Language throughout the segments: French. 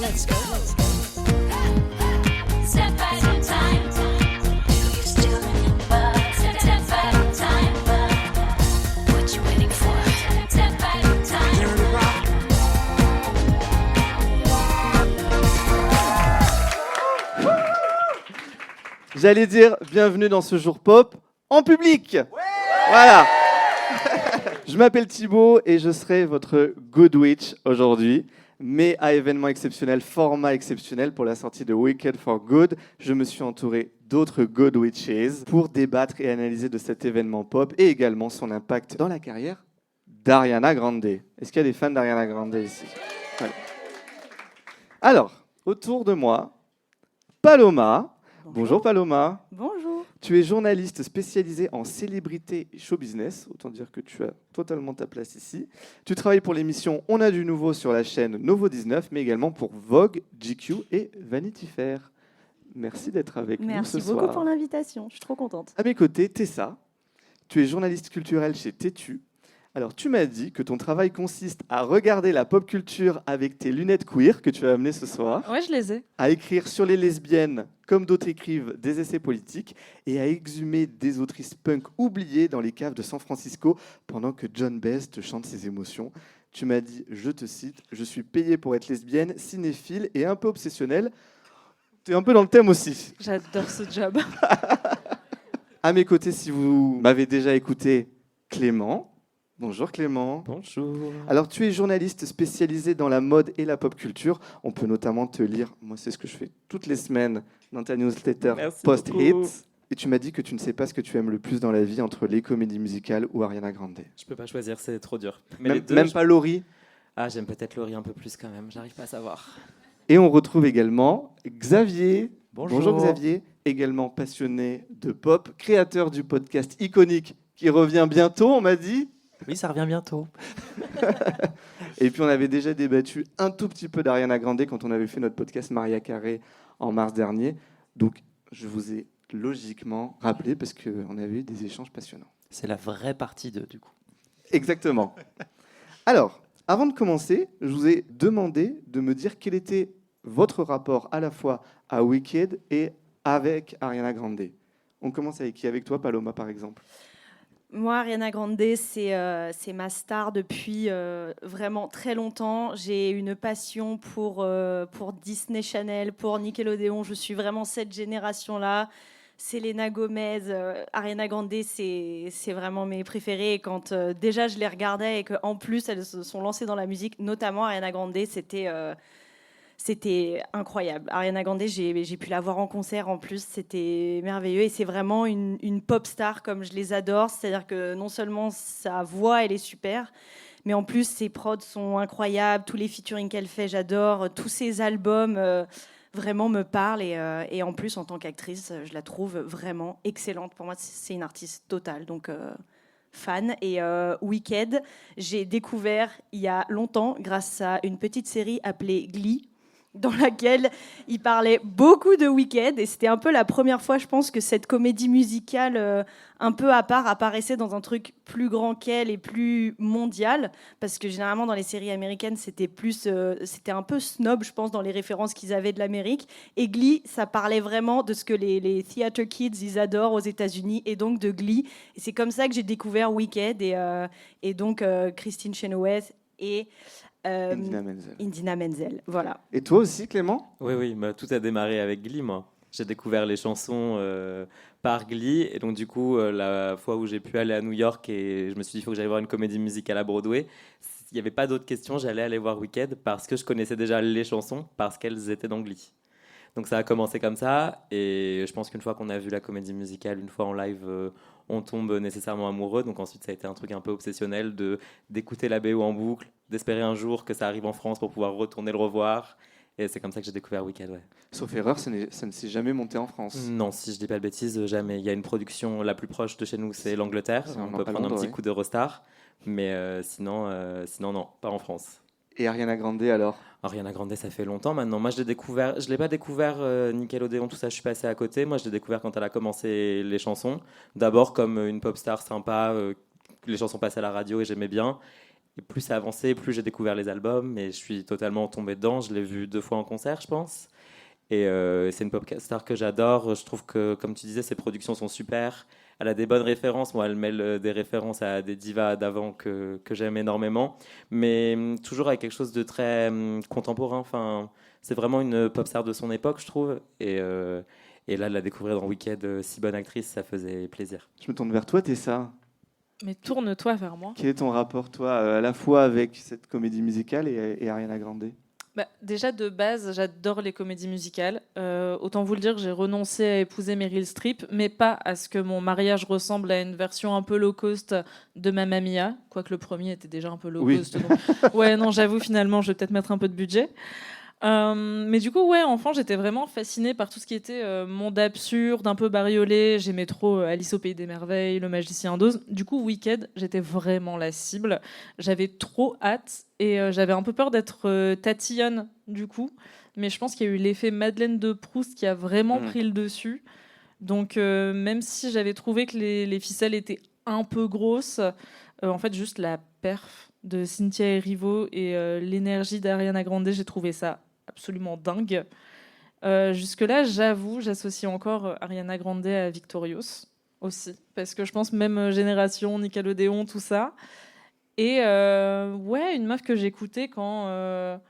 let's go. Step back in time. Do you still remember? Step back in time. What you waiting for? Step back in time. J'allais dire bienvenue dans ce jour pop en public. Voilà. Je m'appelle Thibaut et je serai votre Good Witch aujourd'hui. Mais à événement exceptionnel, format exceptionnel pour la sortie de Wicked for Good, je me suis entouré d'autres Good Witches pour débattre et analyser de cet événement pop et également son impact dans la carrière d'Ariana Grande. Est-ce qu'il y a des fans d'Ariana Grande ici? Voilà. Alors, autour de moi, Paloma. Bonjour Paloma. Bonjour. Tu es journaliste spécialisée en célébrité et show business, autant dire que tu as totalement ta place ici. Tu travailles pour l'émission On a du nouveau sur la chaîne Novo 19, mais également pour Vogue, GQ et Vanity Fair. Merci d'être avec nous ce soir. Merci beaucoup pour l'invitation, je suis trop contente. À mes côtés, Tessa, tu es journaliste culturelle chez Tétu. Alors, tu m'as dit que ton travail consiste à regarder la pop culture avec tes lunettes queer que tu as amenées ce soir, Ouais, je les ai. à écrire sur les lesbiennes, comme d'autres écrivent, des essais politiques, et à exhumer des autrices punk oubliées dans les caves de San Francisco pendant que John Baez te chante ses émotions. Tu m'as dit, je te cite, « Je suis payée pour être lesbienne, cinéphile et un peu obsessionnelle. » Tu es un peu dans le thème aussi. J'adore ce job. À mes côtés, si vous m'avez déjà écouté, Clément. Bonjour Clément. Bonjour. Alors, tu es journaliste spécialisé dans la mode et la pop culture. On peut notamment te lire, moi c'est ce que je fais toutes les semaines dans ta newsletter Merci Post-Hit. beaucoup. Et tu m'as dit que tu ne sais pas ce que tu aimes le plus dans la vie entre les comédies musicales ou Ariana Grande. Je peux pas choisir, c'est trop dur. Mais les Même, deux, même pas Laurie. Ah, j'aime peut-être Laurie un peu plus quand même, j'arrive pas à savoir. Et on retrouve également Xavier. Bonjour. Xavier, également passionné de pop, créateur du podcast iconique qui revient bientôt, on m'a dit. Oui, ça revient bientôt. Et puis on avait déjà débattu un tout petit peu d'Ariana Grande quand on avait fait notre podcast Maria Carré en mars dernier. Donc je vous ai logiquement rappelé parce qu'on avait eu des échanges passionnants. C'est la vraie partie 2 du coup. Exactement. Alors, avant de commencer, je vous ai demandé de me dire quel était votre rapport à la fois à Wicked et avec Ariana Grande. On commence avec qui? Avec toi, Paloma, par exemple. Moi, Ariana Grande, c'est ma star depuis vraiment très longtemps. J'ai une passion pour Disney Channel, pour Nickelodeon. Je suis vraiment cette génération-là. Selena Gomez, Ariana Grande, c'est vraiment mes préférés. Et quand déjà je les regardais et qu'en plus elles se sont lancées dans la musique, notamment Ariana Grande, c'était incroyable. Ariana Grande, j'ai pu la voir en concert en plus, c'était merveilleux. Et c'est vraiment une pop star comme je les adore. C'est-à-dire que non seulement sa voix, elle est super, mais en plus ses prods sont incroyables. Tous les featuring qu'elle fait, j'adore. Tous ses albums vraiment me parlent. Et en plus, en tant qu'actrice, je la trouve vraiment excellente. Pour moi, c'est une artiste totale. Donc... fan. Et Wicked, j'ai découvert il y a longtemps grâce à une petite série appelée Glee, dans laquelle il parlait beaucoup de Wicked, et c'était un peu la première fois, je pense, que cette comédie musicale un peu à part apparaissait dans un truc plus grand qu'elle et plus mondial, parce que généralement dans les séries américaines c'était un peu snob, je pense, dans les références qu'ils avaient de l'Amérique, et Glee, ça parlait vraiment de ce que les theater kids ils adorent aux États-Unis, et donc de Glee, et c'est comme ça que j'ai découvert Wicked, et donc Christine Chenoweth et Indina Menzel, voilà. Et toi aussi, Clément? Oui, bah, tout a démarré avec Glee, moi. J'ai découvert les chansons par Glee, et donc du coup, la fois où j'ai pu aller à New York, et je me suis dit, il faut que j'aille voir une comédie musicale à Broadway, il n'y avait pas d'autres questions, j'allais aller voir Wicked, parce que je connaissais déjà les chansons, parce qu'elles étaient dans Glee. Donc ça a commencé comme ça, et je pense qu'une fois qu'on a vu la comédie musicale, une fois en live, on tombe nécessairement amoureux. Donc ensuite, ça a été un truc un peu obsessionnel d'écouter la BO en boucle, d'espérer un jour que ça arrive en France pour pouvoir retourner le revoir. Et c'est comme ça que j'ai découvert Wicked, ouais. Sauf erreur, ça ne s'est jamais monté en France. Non, si je dis pas de bêtises, jamais. Il y a une production la plus proche de chez nous, c'est l'Angleterre. On peut prendre un petit coup d'Eurostar, mais sinon non, pas en France. Et Ariana Grande alors? Ariana Grande, ça fait longtemps maintenant. Moi, je l'ai pas découvert Nickelodeon, tout ça, je suis passé à côté. Moi, je l'ai découvert quand elle a commencé les chansons. D'abord comme une pop star sympa, les chansons passaient à la radio et j'aimais bien. Et plus ça avançait, plus j'ai découvert les albums. Et je suis totalement tombé dedans. Je l'ai vu 2 fois en concert, je pense. Et c'est une pop star que j'adore. Je trouve que, comme tu disais, ses productions sont super. Elle a des bonnes références. Moi, elle mêle des références à des divas d'avant que j'aime énormément. Mais toujours avec quelque chose de très contemporain. Enfin, c'est vraiment une pop star de son époque, je trouve. Et là, de la découvrir dans Wicked, si bonne actrice, ça faisait plaisir. Je me tourne vers toi, Tessa. Mais tourne-toi vers moi. Quel est ton rapport, toi, à la fois avec cette comédie musicale et Ariana Grande? Bah, déjà, de base, j'adore les comédies musicales. Autant vous le dire, j'ai renoncé à épouser Meryl Streep, mais pas à ce que mon mariage ressemble à une version un peu low cost de Mamma Mia, quoique le premier était déjà un peu low Oui. cost. Donc... Ouais, non, j'avoue, finalement, je vais peut-être mettre un peu de budget. Mais du coup, ouais, enfant, j'étais vraiment fascinée par tout ce qui était monde absurde, un peu bariolé. J'aimais trop Alice au Pays des Merveilles, Le Magicien d'Oz. Du coup, Wicked, j'étais vraiment la cible. J'avais trop hâte et j'avais un peu peur d'être tatillonne, du coup. Mais je pense qu'il y a eu l'effet Madeleine de Proust qui a vraiment pris le dessus. Donc, même si j'avais trouvé que les ficelles étaient un peu grosses, en fait, juste la perf de Cynthia Erivo et l'énergie d'Ariana Grande, j'ai trouvé ça absolument dingue. Jusque-là, j'avoue, j'associe encore Ariana Grande à Victorious aussi, parce que je pense même Génération, Nickelodeon, tout ça. Et ouais, une meuf que j'écoutais quand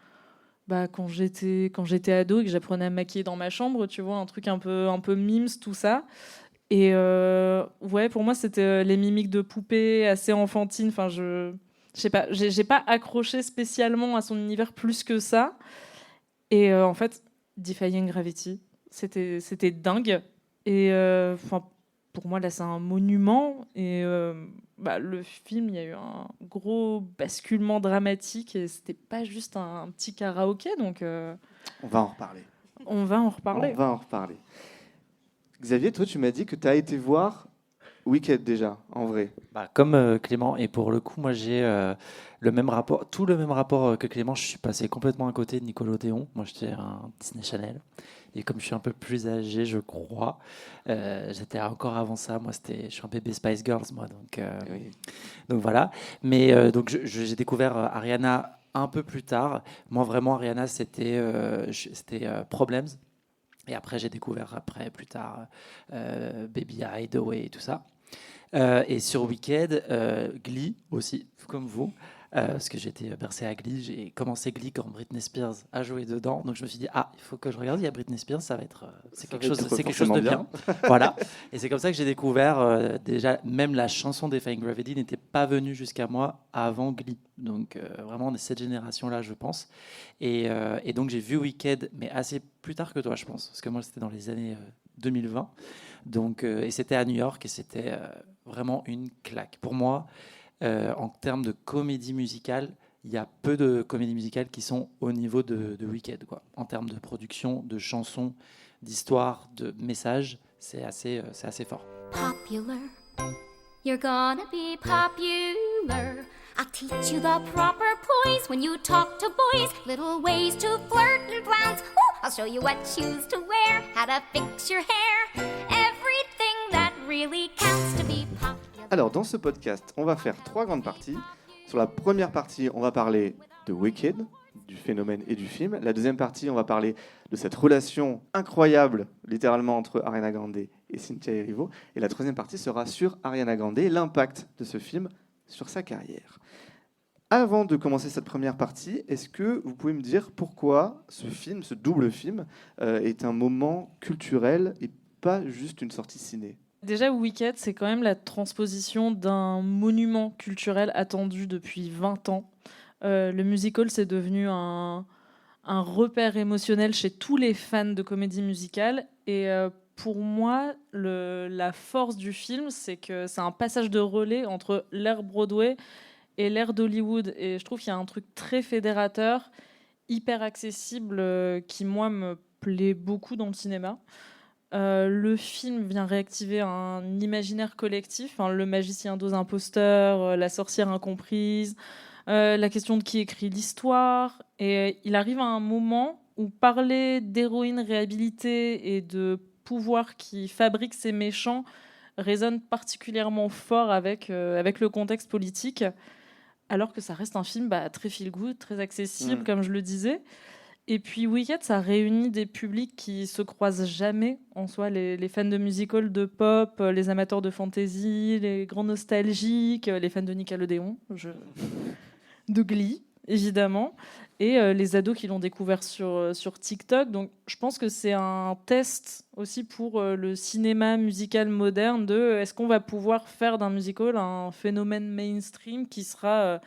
j'étais ado et que j'apprenais à me maquiller dans ma chambre, tu vois, un truc un peu mimes, tout ça. Et ouais, pour moi, c'était les mimiques de poupées assez enfantines. Enfin, je sais pas, j'ai pas accroché spécialement à son univers plus que ça. Et en fait, Defying Gravity, c'était dingue. Et pour moi, là, c'est un monument. Et le film, il y a eu un gros basculement dramatique. Et c'était pas juste un petit karaoké. Donc, On va en reparler. on va en reparler. On va en reparler. Xavier, toi, tu m'as dit que tu as été voir Wicked déjà, en vrai. Comme Clément, et pour le coup, moi j'ai le même rapport, tout le même rapport que Clément. Je suis passé complètement à côté de Nickelodeon. Moi j'étais un Disney Channel, et comme je suis un peu plus âgé, je crois, j'étais encore avant ça. Moi je suis un bébé Spice Girls, moi, donc voilà. Mais donc j'ai découvert Ariana un peu plus tard. Moi vraiment, Ariana c'était Problems. Et après, j'ai découvert plus tard Baby Hideaway et tout ça. Et sur Wicked, Glee aussi, comme vous, parce que j'étais bercé à Glee. J'ai commencé Glee quand Britney Spears a joué dedans. Donc je me suis dit, il faut que je regarde, il y a Britney Spears, ça va être quelque chose de bien. Voilà. Et c'est comme ça que j'ai découvert, déjà, même la chanson Defying Gravity n'était pas venue jusqu'à moi avant Glee. Donc vraiment de cette génération-là, je pense. Et donc j'ai vu Wicked, mais assez plus tard que toi, je pense. Parce que moi, c'était dans les années 2020. Donc, et c'était à New York et c'était vraiment une claque. Pour moi, en termes de comédie musicale, il y a peu de comédies musicales qui sont au niveau de Wicked, quoi. En termes de production, de chansons, d'histoire, de messages, c'est assez fort. Popular, you're gonna be popular. I'll teach you the proper poise when you talk to boys. Little ways to flirt and flounce. Ooh, I'll show you what shoes to wear, how to fix your hair. Everything that really counts to be popular. Alors, dans ce podcast, on va faire 3 grandes parties. Sur la première partie, on va parler de Wicked, du phénomène et du film. La deuxième partie, on va parler de cette relation incroyable, littéralement, entre Ariana Grande et Cynthia Erivo. Et la troisième partie sera sur Ariana Grande et l'impact de ce film sur sa carrière. Avant de commencer cette première partie, est-ce que vous pouvez me dire pourquoi ce film, ce double film, est un moment culturel et pas juste une sortie ciné? Déjà, Wicked, c'est quand même la transposition d'un monument culturel attendu depuis 20 ans. Le musical, c'est devenu un repère émotionnel chez tous les fans de comédie musicale. Et pour moi, la force du film, c'est que c'est un passage de relais entre l'ère Broadway et l'ère d'Hollywood. Et je trouve qu'il y a un truc très fédérateur, hyper accessible, qui, moi, me plaît beaucoup dans le cinéma. Le film vient réactiver un imaginaire collectif, Le Magicien d'Oz imposteur, La sorcière incomprise, la question de qui écrit l'histoire. Et il arrive à un moment où parler d'héroïne réhabilitée et de pouvoir qui fabrique ses méchants résonne particulièrement fort avec le contexte politique. alors que ça reste un film très feel-good, très accessible, Mm. comme je le disais. Et puis Wicked, ça réunit des publics qui se croisent jamais en soi, les fans de musical, de pop, les amateurs de fantasy, les grands nostalgiques, les fans de Nickelodeon, de Glee, évidemment, et les ados qui l'ont découvert sur TikTok. Donc je pense que c'est un test aussi pour le cinéma musical moderne de est-ce qu'on va pouvoir faire d'un musical un phénomène mainstream qui sera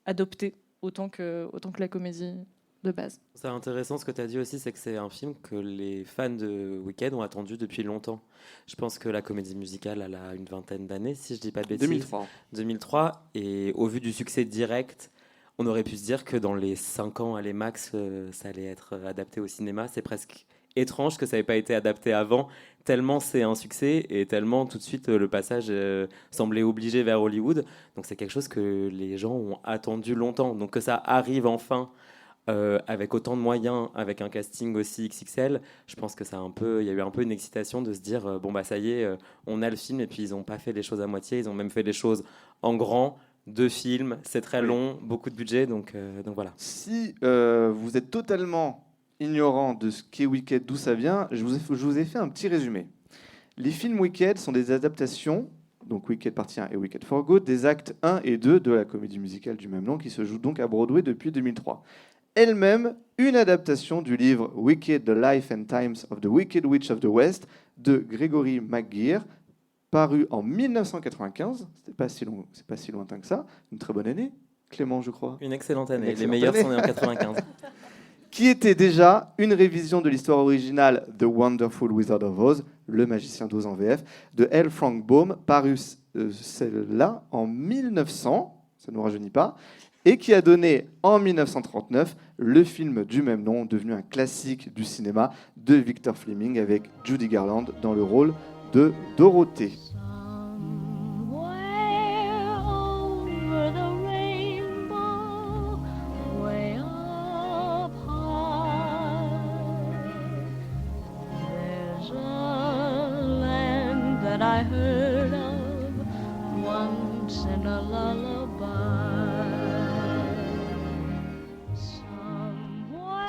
adopté autant que la comédie de base. C'est intéressant ce que tu as dit aussi, c'est que c'est un film que les fans de Wicked ont attendu depuis longtemps. Je pense que la comédie musicale, elle a une vingtaine d'années, si je dis pas de bêtises. 2003. 2003, et au vu du succès direct, on aurait pu se dire que dans les 5 ans, allez max, ça allait être adapté au cinéma. C'est presque étrange que ça n'ait pas été adapté avant, tellement c'est un succès et tellement tout de suite le passage semblait obligé vers Hollywood. Donc c'est quelque chose que les gens ont attendu longtemps. Donc que ça arrive enfin avec autant de moyens, avec un casting aussi XXL, je pense que il y a eu un peu une excitation de se dire bon bah ça y est, on a le film, et puis ils n'ont pas fait les choses à moitié, ils ont même fait les choses en grand. 2 films, c'est très long, beaucoup de budget, donc voilà. Si vous êtes totalement ignorant de ce qu'est Wicked, d'où ça vient, je vous ai fait un petit résumé. Les films Wicked sont des adaptations, donc Wicked partie 1 et Wicked for Good, des actes 1 et 2 de la comédie musicale du même nom qui se joue donc à Broadway depuis 2003. Elle-même une adaptation du livre Wicked, The Life and Times of the Wicked Witch of the West de Gregory McGeer, paru en 1995. C'est pas si lointain que ça. Une très bonne année, Clément, je crois. Une excellente année. Une excellente Les meilleurs année. sont nés en 95. Qui était déjà une révision de l'histoire originale The Wonderful Wizard of Oz, Le Magicien d'Oz en VF, de L. Frank Baum, paru celle-là en 1900, ça ne nous rajeunit pas, et qui a donné en 1939 le film du même nom, devenu un classique du cinéma de Victor Fleming avec Judy Garland dans le rôle de Dorothée. Somewhere over the rainbow, way up high, there's a land that I heard of once in a lullaby.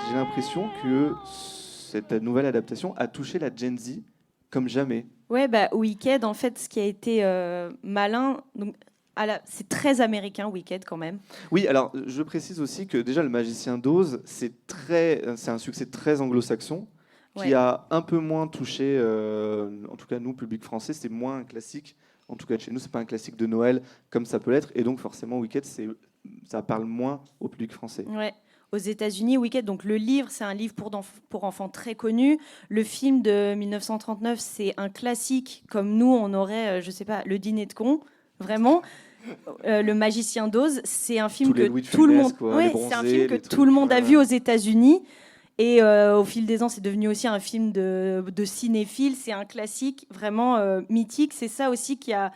J'ai l'impression que cette nouvelle adaptation a touché la Gen Z comme jamais. Ouais, Wicked, en fait, ce qui a été malin, donc, c'est très américain, Wicked, quand même. Oui, alors je précise aussi que déjà Le Magicien d'Oz, c'est un succès très anglo-saxon qui Ouais. a un peu moins touché, en tout cas nous, public français, c'est moins un classique. En tout cas chez nous, c'est pas un classique de Noël comme ça peut l'être, et donc forcément Wicked, ça parle moins au public français. Ouais. Aux États-Unis, Wicked, donc le livre, c'est un livre pour enfants très connu. Le film de 1939, c'est un classique, comme nous, on aurait, je sais pas, Le Dîner de cons, vraiment. Le Magicien d'Oz, c'est un film Tous les que Louis de tout le Funès, monde, quoi, ouais, les c'est un Bronzés, film que les tout trucs, le monde a ouais. vu aux États-Unis. Et au fil des ans, c'est devenu aussi un film de cinéphile. C'est un classique vraiment mythique. C'est ça aussi qui a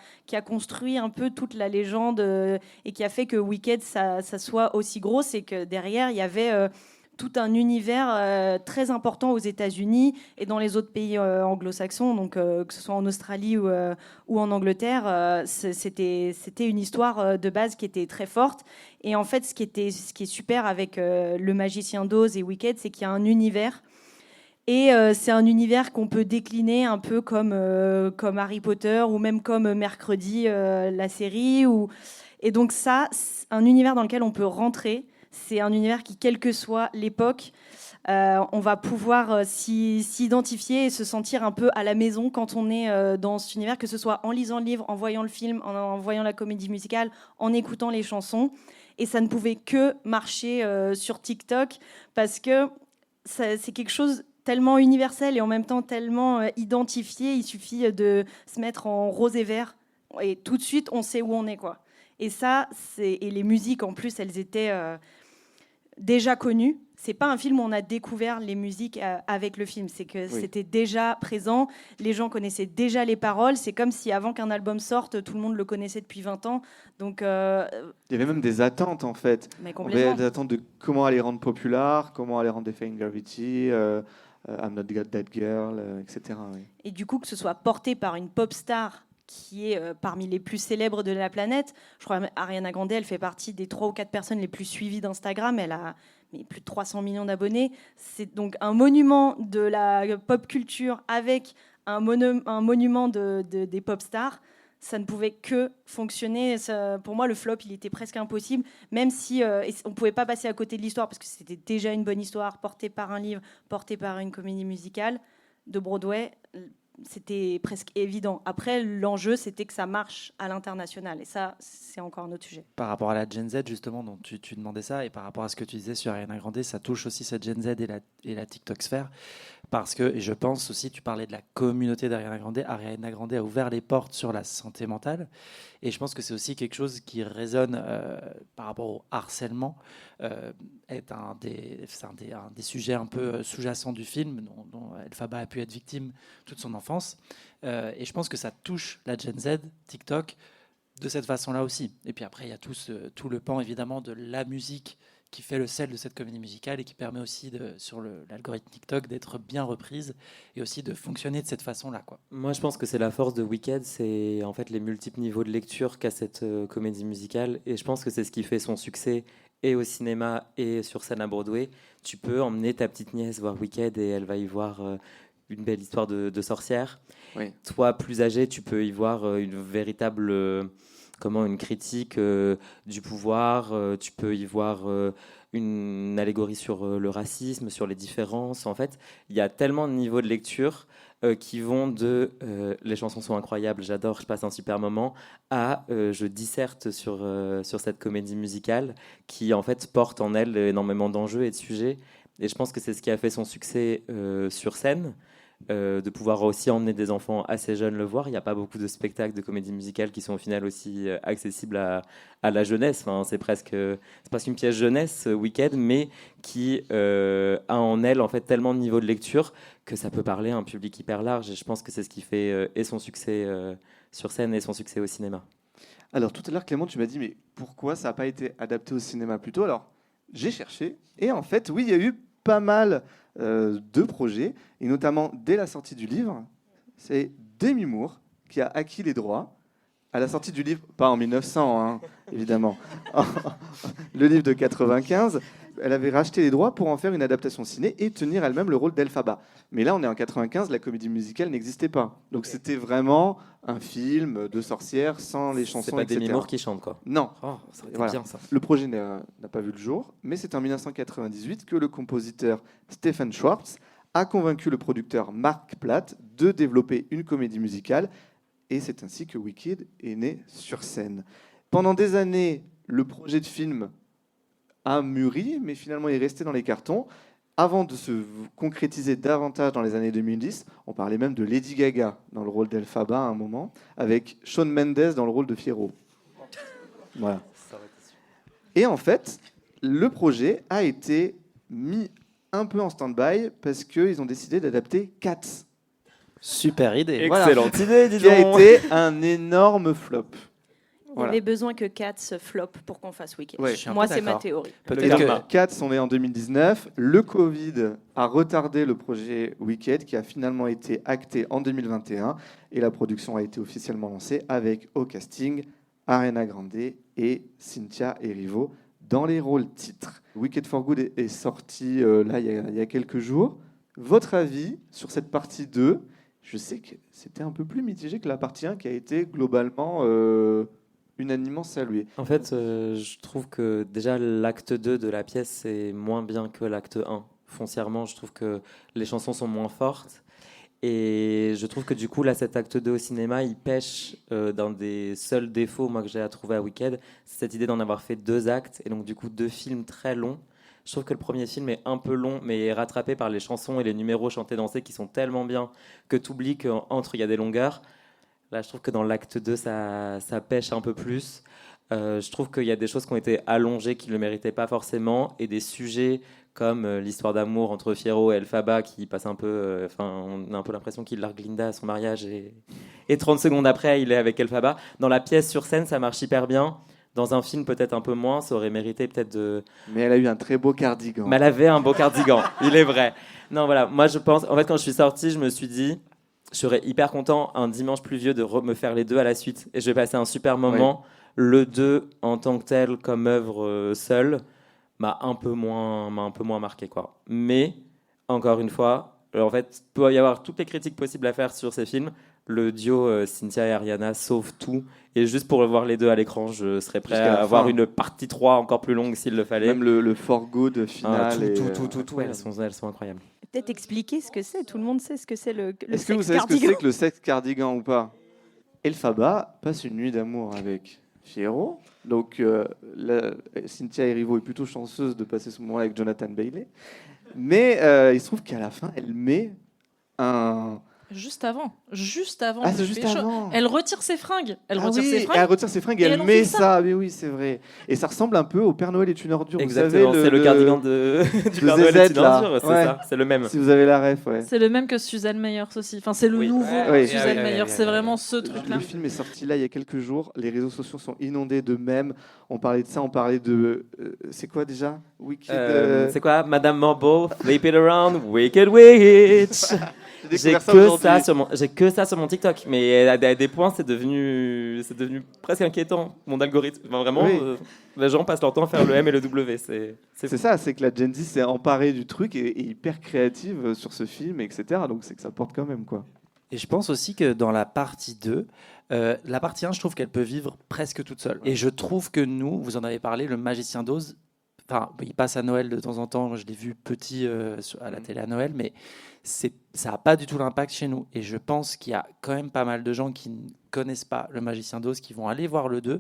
construit un peu toute la légende et qui a fait que Wicked, ça soit aussi gros. C'est que derrière, il y avait tout un univers très important aux États-Unis et dans les autres pays anglo-saxons, donc que ce soit en Australie ou en Angleterre, c'était une histoire de base qui était très forte. Et en fait, ce qui est super avec Le Magicien d'Oz et Wicked, c'est qu'il y a un univers. Et c'est un univers qu'on peut décliner un peu comme Harry Potter ou même comme Mercredi, la série. Et donc ça, c'est un univers dans lequel on peut rentrer. C'est un univers qui, quelle que soit l'époque, on va pouvoir s'identifier et se sentir un peu à la maison quand on est dans cet univers, que ce soit en lisant le livre, en voyant le film, en voyant la comédie musicale, en écoutant les chansons. Et ça ne pouvait que marcher sur TikTok parce que c'est quelque chose tellement universel et en même temps tellement identifié. Il suffit de se mettre en rose et vert et tout de suite, on sait où on est, quoi. Et ça, et les musiques, en plus, elles étaient déjà connues. C'est pas un film où on a découvert les musiques avec le film. C'est que c'était déjà présent. Les gens connaissaient déjà les paroles. C'est comme si avant qu'un album sorte, tout le monde le connaissait depuis 20 ans. Donc, Il y avait même des attentes en fait. mais On avait complètement. des attentes de comment aller rendre populaire, comment aller rendre Defying Gravity, I'm Not That Girl, etc. Oui. Et du coup, que ce soit porté par une pop star qui est parmi les plus célèbres de la planète. Je crois Ariana Grande, elle fait partie des 3 ou 4 personnes les plus suivies d'Instagram. Elle a plus de 300 millions d'abonnés. C'est donc un monument de la pop culture avec un monument des pop stars. Ça ne pouvait que fonctionner. Pour moi, le flop, il était presque impossible, même si on ne pouvait pas passer à côté de l'histoire, parce que c'était déjà une bonne histoire, portée par un livre, portée par une comédie musicale de Broadway. C'était presque évident. Après, l'enjeu, c'était que ça marche à l'international. Et ça, c'est encore un autre sujet. Par rapport à la Gen Z, justement, dont tu demandais ça, et par rapport à ce que tu disais sur Ariana Grande, ça touche aussi cette Gen Z et la TikTok sphère. Parce que, et je pense aussi, tu parlais de la communauté d'Ariana Grande. Ariana Grande a ouvert les portes sur la santé mentale. Et je pense que c'est aussi quelque chose qui résonne par rapport au harcèlement. Est un des sujets un peu sous-jacents du film, dont Elphaba a pu être victime toute son enfance. Et je pense que ça touche la Gen Z, TikTok, de cette façon-là aussi. Et puis après, il y a tout le pan, évidemment, de la musique qui fait le sel de cette comédie musicale et qui permet aussi, sur l'algorithme TikTok, d'être bien reprise et aussi de fonctionner de cette façon-là, quoi. Moi, je pense que c'est la force de Wicked, c'est en fait les multiples niveaux de lecture qu'a cette comédie musicale. Et je pense que c'est ce qui fait son succès et au cinéma et sur scène à Broadway. Tu peux emmener ta petite nièce voir Wicked et elle va y voir une belle histoire de sorcière. Oui. Toi, plus âgé, tu peux y voir une véritable... une critique du pouvoir, tu peux y voir une allégorie sur le racisme, sur les différences. En fait, il y a tellement de niveaux de lecture qui vont de les chansons sont incroyables, j'adore, je passe un super moment, à je disserte sur cette comédie musicale qui en fait porte en elle énormément d'enjeux et de sujets. Et je pense que c'est ce qui a fait son succès sur scène. De pouvoir aussi emmener des enfants assez jeunes le voir. Il n'y a pas beaucoup de spectacles de comédie musicale qui sont au final aussi accessibles à la jeunesse. Enfin, c'est presque une pièce jeunesse, Wicked, mais qui a en elle en fait tellement de niveaux de lecture que ça peut parler à un public hyper large. Et je pense que c'est ce qui fait et son succès sur scène et son succès au cinéma. Alors tout à l'heure, Clément, tu m'as dit, mais pourquoi ça n'a pas été adapté au cinéma plus tôt? Alors, j'ai cherché, et en fait, oui, il y a eu pas mal de projets, et notamment dès la sortie du livre, c'est Demi Moore qui a acquis les droits à la sortie du livre, pas en 1900, hein, évidemment, le livre de 95. Elle avait racheté les droits pour en faire une adaptation ciné et tenir elle-même le rôle d'Elphaba. Mais là, on est en 95, la comédie musicale n'existait pas. Donc c'était vraiment un film de sorcière sans les chansons, c'est pas etc. Demi Moore qui chante, quoi. Non. Oh, ça aurait été Voilà. bien, ça. Le projet n'a pas vu le jour, mais c'est en 1998 que le compositeur Stephen Schwartz a convaincu le producteur Mark Platt de développer une comédie musicale, et c'est ainsi que Wicked est né sur scène. Pendant des années, le projet de film a mûri, mais finalement il est resté dans les cartons, avant de se concrétiser davantage dans les années 2010. On parlait même de Lady Gaga dans le rôle d'Elphaba à un moment, avec Shawn Mendes dans le rôle de Fiyero. Voilà. Et en fait, le projet a été mis un peu en stand-by parce qu'ils ont décidé d'adapter Cats. Super idée. Excellente idée, dis Qui a donc. été un énorme flop. Il y avait besoin que Cats flop pour qu'on fasse Wicked. Ouais, je suis un Moi, peu c'est ma d'accord. théorie. Peut-être que Cats sont nés en 2019. Le Covid a retardé le projet Wicked qui a finalement été acté en 2021 et la production a été officiellement lancée avec au casting Ariana Grande et Cynthia Erivo dans les rôles titres. Wicked for Good est sorti là il y a quelques jours. Votre avis sur cette partie 2? Je sais que c'était un peu plus mitigé que la partie 1 qui a été globalement unanimement saluée. En fait, je trouve que déjà l'acte 2 de la pièce est moins bien que l'acte 1. Foncièrement, je trouve que les chansons sont moins fortes. Et je trouve que du coup, là, cet acte 2 au cinéma, il pêche d'un des seuls défauts moi, que j'ai à trouver à Wicked. C'est cette idée d'en avoir fait 2 actes, et donc du coup 2 films très longs. Je trouve que le premier film est un peu long, mais est rattrapé par les chansons et les numéros chantés dansés qui sont tellement bien que tu oublies qu'entre il y a des longueurs. Là, je trouve que dans l'acte 2, ça pêche un peu plus. Je trouve qu'il y a des choses qui ont été allongées qui ne le méritaient pas forcément, et des sujets comme l'histoire d'amour entre Fiyero et Elphaba qui passe un peu... on a un peu l'impression qu'il largue Linda à son mariage et 30 secondes après, il est avec Elphaba. Dans la pièce sur scène, ça marche hyper bien. Dans un film, peut-être un peu moins, ça aurait mérité peut-être de... Mais elle a eu un très beau cardigan. Mais elle avait un beau cardigan, il est vrai. Non, voilà, moi je pense... En fait, quand je suis sorti, je me suis dit... je serais hyper content un dimanche pluvieux de me faire les deux à la suite. Et je vais passer un super moment. Le 2, en tant que tel, comme œuvre seule, m'a un peu moins marqué, quoi. Mais, encore une fois, en fait, il peut y avoir toutes les critiques possibles à faire sur ces films. Le duo Cynthia et Ariana sauve tout. Et juste pour voir les deux à l'écran, je serais prêt Jusqu'à à la avoir fin. une partie 3 encore plus longue s'il le fallait. Même le for good final. Tout, elles sont incroyables. Peut-être expliquer ce que c'est. Tout le monde sait ce que c'est le Est-ce que vous sexe savez ce que cardigan. c'est que le sexe cardigan ou pas? Elphaba passe une nuit d'amour avec Fiyero. Donc, Cynthia Erivo est plutôt chanceuse de passer ce moment avec Jonathan Bailey. Mais il se trouve qu'à la fin, elle met un... Juste avant. Ah, de c'est juste pécho. avant. Elle retire ses fringues. Elle Ah retire oui, ses et fringues. elle retire ses fringues et et elle elle en met fait ça. ça. Mais oui, c'est vrai. Et ça ressemble un peu au Père Noël est une ordure. Exactement, Vous savez, c'est le cardigan du Père Noël est ZZ, une là. ordure, c'est Ouais. ça, c'est le même. Si vous avez la ref, ouais. C'est le même que Suzanne Meyers aussi. Enfin, c'est le Oui. nouveau Oui. Suzanne Oui. Meyers. C'est Oui. vraiment ce truc-là. Le film est sorti là il y a quelques jours. Les réseaux sociaux sont inondés de mèmes. On parlait de ça, on parlait de. C'est quoi déjà? Wicked. C'est quoi, Madame Marble, Flip It Around, Wicked Witch. J'ai que ça sur mon TikTok, mais à des points, c'est devenu presque inquiétant, mon algorithme. Enfin, vraiment, Oui. les gens passent leur temps à faire le M et le W. C'est ça, c'est que la Gen Z s'est emparée du truc et est hyper créative sur ce film, etc. Donc c'est que ça porte quand même, quoi. Et je pense aussi que dans la partie 2, la partie 1, je trouve qu'elle peut vivre presque toute seule. Et je trouve que nous, vous en avez parlé, le Magicien d'Oz, enfin, il passe à Noël de temps en temps, moi, je l'ai vu petit à la télé à Noël, mais ça n'a pas du tout l'impact chez nous. Et je pense qu'il y a quand même pas mal de gens qui ne connaissent pas le Magicien d'Oz, qui vont aller voir le 2,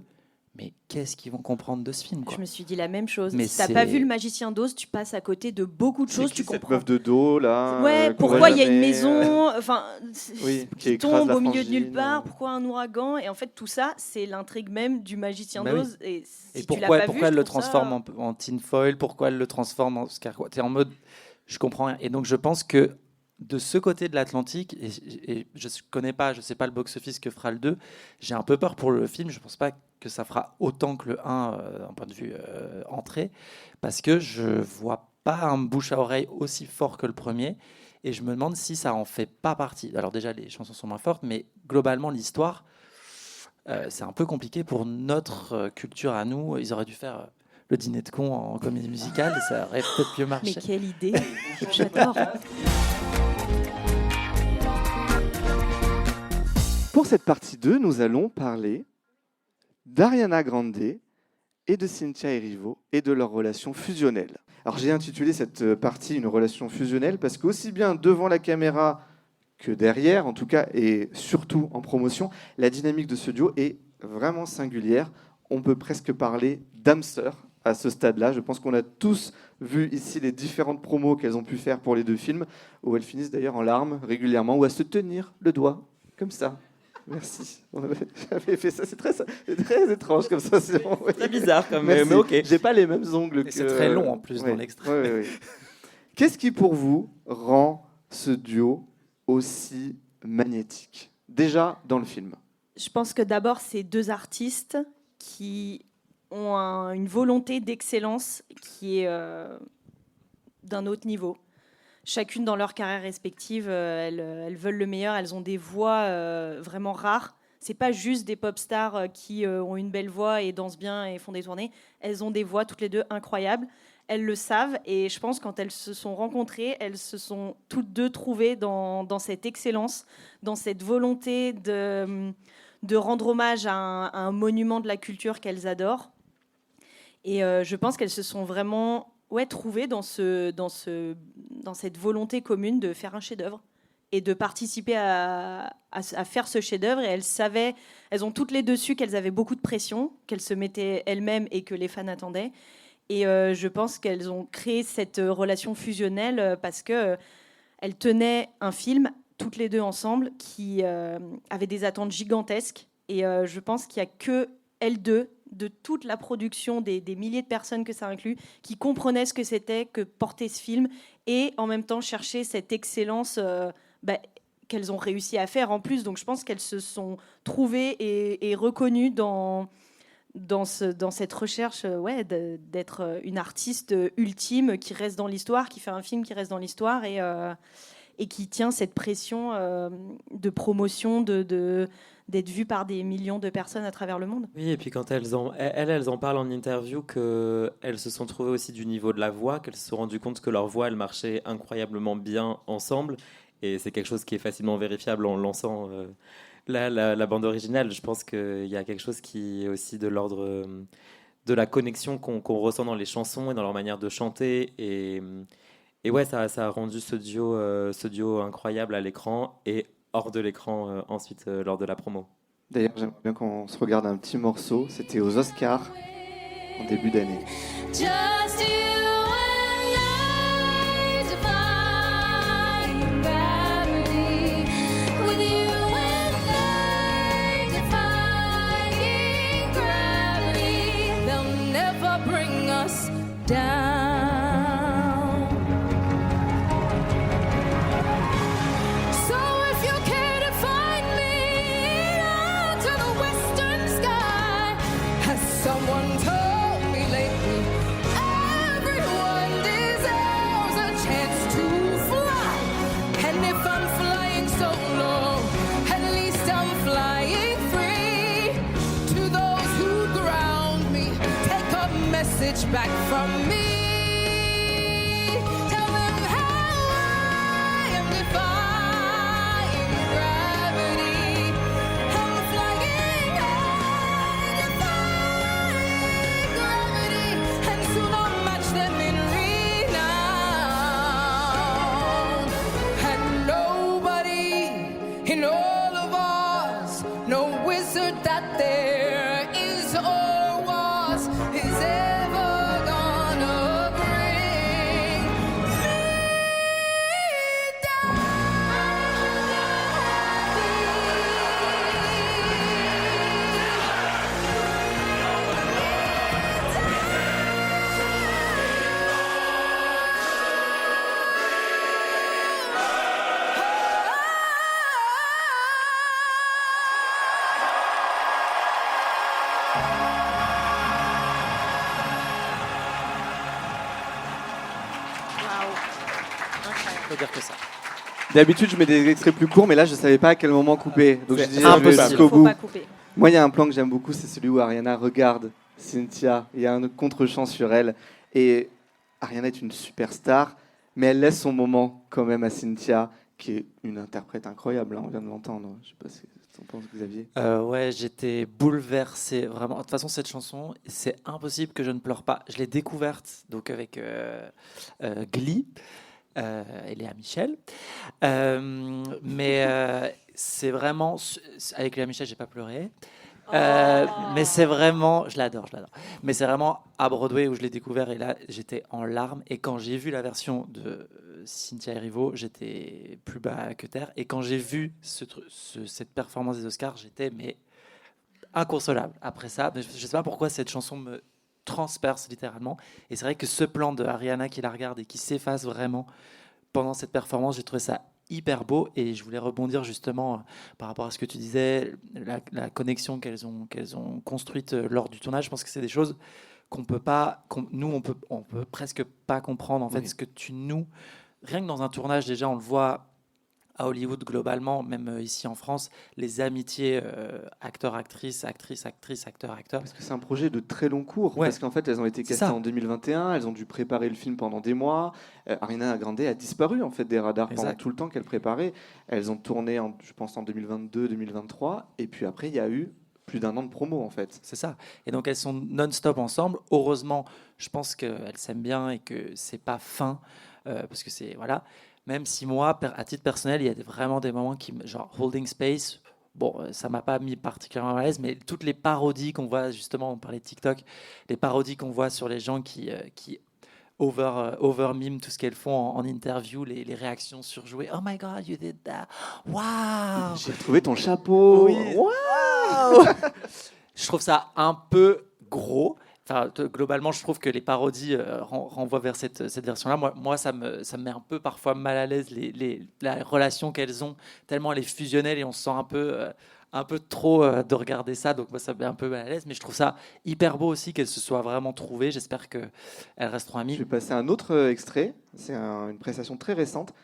mais qu'est-ce qu'ils vont comprendre de ce film, quoi. Je me suis dit la même chose. Mais Si t'as c'est- pas vu le Magicien d'Oz, tu passes à côté de beaucoup de choses. Tu Cette comprends. meuf de dos, là. Ouais, qu'on pourquoi voit il y a une jamais, maison, enfin, Oui, qui qui écrase tombe la au milieu de nulle frangine. part, pourquoi un ouragan? Et en fait, tout ça, c'est l'intrigue même du Magicien Bah oui. d'Oz. Et, si Et tu l'as pourquoi, pas pourquoi vu, elle je le trouve ça- transforme en tinfoil? Pourquoi elle le transforme en Scarecrow? T'es en mode, je comprends rien. Et donc, je pense que de ce côté de l'Atlantique, et je connais pas, je sais pas le box-office que fera le 2, j'ai un peu peur pour le film. Je pense pas que ça fera autant que le 1 d'un point de vue entrée, parce que je vois pas un bouche à oreille aussi fort que le premier. Et je me demande si ça en fait pas partie. Alors déjà, les chansons sont moins fortes, mais globalement, l'histoire, c'est un peu compliqué pour notre culture à nous. Ils auraient dû faire le dîner de cons en comédie musicale, et ça aurait peut-être mieux Mais marché. quelle idée! J'adore. Pour cette partie 2, nous allons parler d'Ariana Grande et de Cynthia Erivo et de leur relation fusionnelle. Alors j'ai intitulé cette partie une relation fusionnelle parce qu'aussi bien devant la caméra que derrière, en tout cas, et surtout en promotion, la dynamique de ce duo est vraiment singulière. On peut presque parler d'âme sœur à ce stade-là. Je pense qu'on a tous vu ici les différentes promos qu'elles ont pu faire pour les deux films, où elles finissent d'ailleurs en larmes régulièrement, ou à se tenir le doigt, comme ça. Merci. J'avais fait ça. C'est très étrange comme ça. C'est très bizarre, quand Merci. même, mais ok. J'ai pas les mêmes ongles que... Et c'est très long en plus Ouais. dans l'extrait. Ouais, ouais, ouais. Qu'est-ce qui pour vous rend ce duo aussi magnétique? Déjà dans le film. Je pense que d'abord, c'est deux artistes qui ont une volonté d'excellence qui est d'un autre niveau. Chacune dans leur carrière respective, elles veulent le meilleur. Elles ont des voix vraiment rares. C'est pas juste des pop stars qui ont une belle voix et dansent bien et font des tournées. Elles ont des voix toutes les deux incroyables. Elles le savent et je pense quand elles se sont rencontrées, elles se sont toutes deux trouvées dans cette excellence, dans cette volonté de rendre hommage à un monument de la culture qu'elles adorent. Et je pense qu'elles se sont vraiment trouvées dans cette volonté commune de faire un chef-d'œuvre et de participer à faire ce chef-d'œuvre. Et elles ont toutes les deux su qu'elles avaient beaucoup de pression, qu'elles se mettaient elles-mêmes et que les fans attendaient. Et je pense qu'elles ont créé cette relation fusionnelle parce qu'elles tenaient un film, toutes les deux ensemble, qui avait des attentes gigantesques. Et je pense qu'il n'y a que elles deux, de toute la production, des milliers de personnes que ça inclut, qui comprenaient ce que c'était que porter ce film et en même temps chercher cette excellence qu'elles ont réussi à faire en plus. Donc je pense qu'elles se sont trouvées et reconnues dans cette recherche d'être une artiste ultime qui reste dans l'histoire, qui fait un film qui reste dans l'histoire. et qui tient cette pression de promotion, d'être vue par des millions de personnes à travers le monde. Oui, et puis quand elles en parlent en interview qu'elles se sont trouvées aussi du niveau de la voix, qu'elles se sont rendues compte que leur voix, elle marchait incroyablement bien ensemble. Et c'est quelque chose qui est facilement vérifiable en lançant la bande originale. Je pense qu'il y a quelque chose qui est aussi de l'ordre de la connexion qu'on ressent dans les chansons et dans leur manière de chanter. Et ouais, ça a rendu ce duo incroyable à l'écran et hors de l'écran ensuite lors de la promo. D'ailleurs, j'aimerais bien qu'on se regarde un petit morceau. C'était aux Oscars en début d'année. Just you and I defying gravity. With you and I defying gravity. They'll never bring us down. So if you care to find me out to the western sky, has someone told me lately, everyone deserves a chance to fly. And if I'm flying solo, at least I'm flying free. To those who ground me, take a message back from me. Tell them how I am defying gravity. I'm flying high, defying gravity, and soon I'll match them in renown. And nobody in all of Oz, no wizard that there is or was, is ever gonna bring me down. Je peux dire que ça. D'habitude, je mets des extraits plus courts, mais là, je savais pas à quel moment couper. Donc, je C'est disais, je vais impossible. jusqu'au Faut bout. pas couper. Moi, il y a un plan que j'aime beaucoup, c'est celui où Ariana regarde Cynthia. Il y a un contre-champ sur elle. Et Ariana est une superstar, mais elle laisse son moment quand même à Cynthia, qui est une interprète incroyable. Hein, on vient de l'entendre. Je sais pas ce que tu en penses, Xavier. Ouais, j'étais bouleversé, vraiment. De toute façon, cette chanson, c'est impossible que je ne pleure pas. Je l'ai découverte donc avec Glee et Léa Michel. Mais c'est vraiment... Avec Léa Michel, j'ai pas pleuré. Mais c'est vraiment... Je l'adore. Mais c'est vraiment à Broadway où je l'ai découvert et là, j'étais en larmes. Et quand j'ai vu la version de Cynthia Erivo, j'étais plus bas que terre. Et quand j'ai vu cette performance des Oscars, j'étais inconsolable. Après ça, je sais pas pourquoi cette chanson me transperce littéralement. Et c'est vrai que ce plan de Ariana qui la regarde et qui s'efface vraiment pendant cette performance, j'ai trouvé ça hyper beau. Et je voulais rebondir justement par rapport à ce que tu disais, la connexion qu'elles ont construite lors du tournage. Je pense que c'est des choses qu'on peut pas, on peut presque pas comprendre en fait, Oui. ce que tu noues. Rien que dans un tournage, déjà, on le voit à Hollywood globalement, même ici en France, les amitiés acteur-actrice, actrice-actrice, acteur-acteur. Parce que c'est un projet de très long cours. Ouais. Parce qu'en fait, elles ont été C'est castées ça. en 2021. Elles ont dû préparer le film pendant des mois. Ariana Grande a disparu en fait des radars pendant Exact. tout le temps qu'elle préparait. Elles ont tourné, je pense, en 2022, 2023. Et puis après, il y a eu plus d'un an de promo en fait. C'est ça. Et donc elles sont non-stop ensemble. Heureusement, je pense qu'elles s'aiment bien et que c'est pas fin, parce que c'est voilà. Même si moi, à titre personnel, il y a vraiment des moments genre Holding Space. Bon, ça m'a pas mis particulièrement à l'aise, mais toutes les parodies qu'on voit, justement, on parlait de TikTok, les parodies qu'on voit sur les gens qui over-mime tout ce qu'elles font en interview, les réactions surjouées. Oh my God, you did that. Wow. J'ai retrouvé ton chapeau. Oui. Wow. Je trouve ça un peu gros. Enfin, globalement, je trouve que les parodies renvoient vers cette version-là. Moi ça me met un peu parfois mal à l'aise la relation qu'elles ont, tellement elle est fusionnelle et on se sent un peu trop de regarder ça. Donc moi, ça me met un peu mal à l'aise. Mais je trouve ça hyper beau aussi qu'elles se soient vraiment trouvées. J'espère qu'elles resteront Je amies. vais passer un autre extrait. C'est une prestation très récente.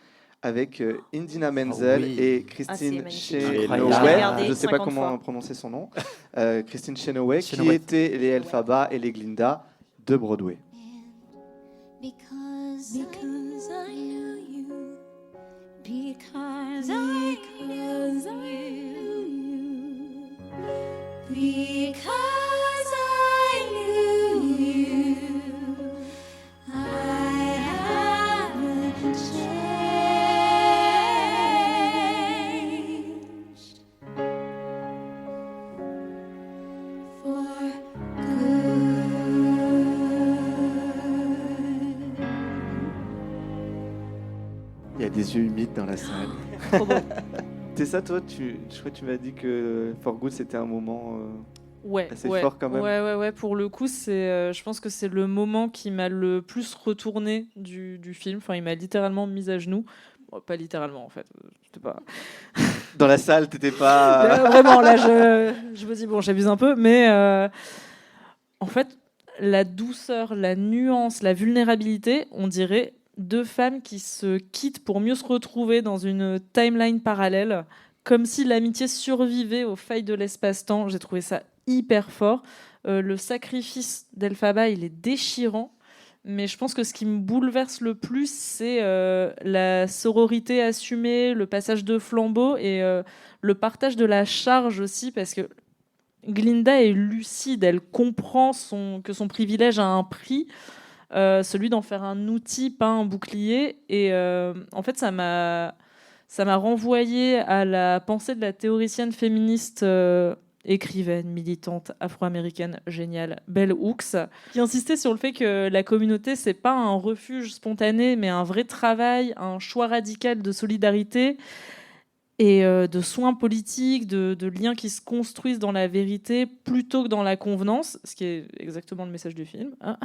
avec Indina Menzel oui. et Ah, c'est Christine magnifique. Chenoweth. Incroyable. Je ne sais pas 50 comment fois. prononcer son nom. Christine Chenoweth, qui Chenoweth. étaient les Elphaba et les Glinda de Broadway. Because I knew you. Because I knew you. Because I knew you. I haven't changed for good. Il y a des yeux humides dans la salle. Trop beau. C'est ça, toi je crois que tu m'as dit que For Good, c'était un moment... Ouais, assez ouais. fort quand même. Ouais. Pour le coup, je pense que c'est le moment qui m'a le plus retourné du film. Enfin, il m'a littéralement mise à genoux. Bon, pas littéralement, en fait. J'étais pas... Dans la salle, t'étais pas... Vraiment, là, je me dis, bon, j'abuse un peu, mais en fait, la douceur, la nuance, la vulnérabilité, on dirait deux femmes qui se quittent pour mieux se retrouver dans une timeline parallèle, comme si l'amitié survivait aux failles de l'espace-temps. J'ai trouvé ça hyper fort. Le sacrifice d'Elphaba, il est déchirant. Mais je pense que ce qui me bouleverse le plus, c'est la sororité assumée, le passage de flambeau et le partage de la charge aussi, parce que Glinda est lucide, elle comprend que son privilège a un prix, celui d'en faire un outil, pas un bouclier. Et en fait, ça m'a renvoyé à la pensée de la théoricienne féministe écrivaine, militante, afro-américaine, géniale, Bell Hooks, qui insistait sur le fait que la communauté, c'est pas un refuge spontané, mais un vrai travail, un choix radical de solidarité et de soins politiques, de liens qui se construisent dans la vérité plutôt que dans la convenance, ce qui est exactement le message du film. Hein.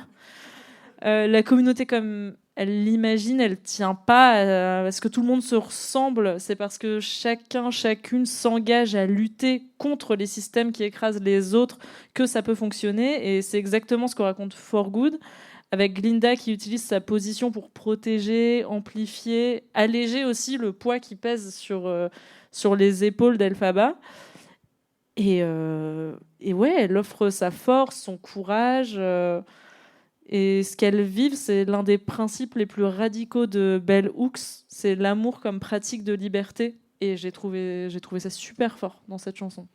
La communauté, comme elle l'imagine, elle tient pas à ce que tout le monde se ressemble. C'est parce que chacune s'engage à lutter contre les systèmes qui écrasent les autres que ça peut fonctionner. Et c'est exactement ce que raconte For Good, avec Glinda qui utilise sa position pour protéger, amplifier, alléger aussi le poids qui pèse sur les épaules d'Elphaba. Et ouais, elle offre sa force, son courage. Et ce qu'elles vivent, c'est l'un des principes les plus radicaux de Bell Hooks, c'est l'amour comme pratique de liberté. Et j'ai trouvé ça super fort dans cette chanson.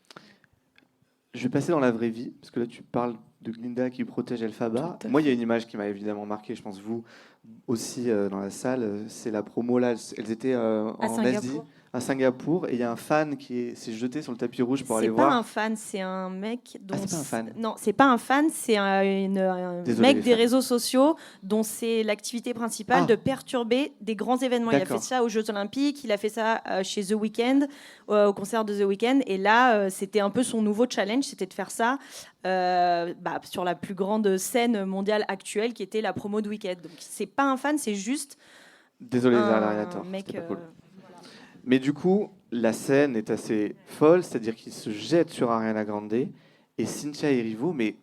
Je vais passer dans la vraie vie, parce que là tu parles de Glinda qui protège Elphaba. Tout à Moi, il y a une image qui m'a évidemment marqué, je pense vous aussi dans la salle, c'est la promo là, elles étaient en Asie, à Singapour, et il y a un fan qui s'est jeté sur le tapis rouge pour aller C'est pas voir. un fan, c'est un mec dont... Ah, c'est pas un fan. Non, c'est pas un fan, c'est un Désolé, mec les des fans. réseaux sociaux dont c'est l'activité principale Ah. de perturber des grands événements. Il a D'accord. fait ça aux Jeux Olympiques, il a fait ça chez The Weeknd, au concert de The Weeknd, et là, c'était un peu son nouveau challenge, c'était de faire ça sur la plus grande scène mondiale actuelle, qui était la promo de Weeknd. Donc c'est pas un fan, c'est juste Désolé, un Zahra Tort, mec... c'était pas cool. Mais du coup, la scène est assez folle, c'est-à-dire qu'il se jette sur Ariana Grande et Cynthia Erivo, mais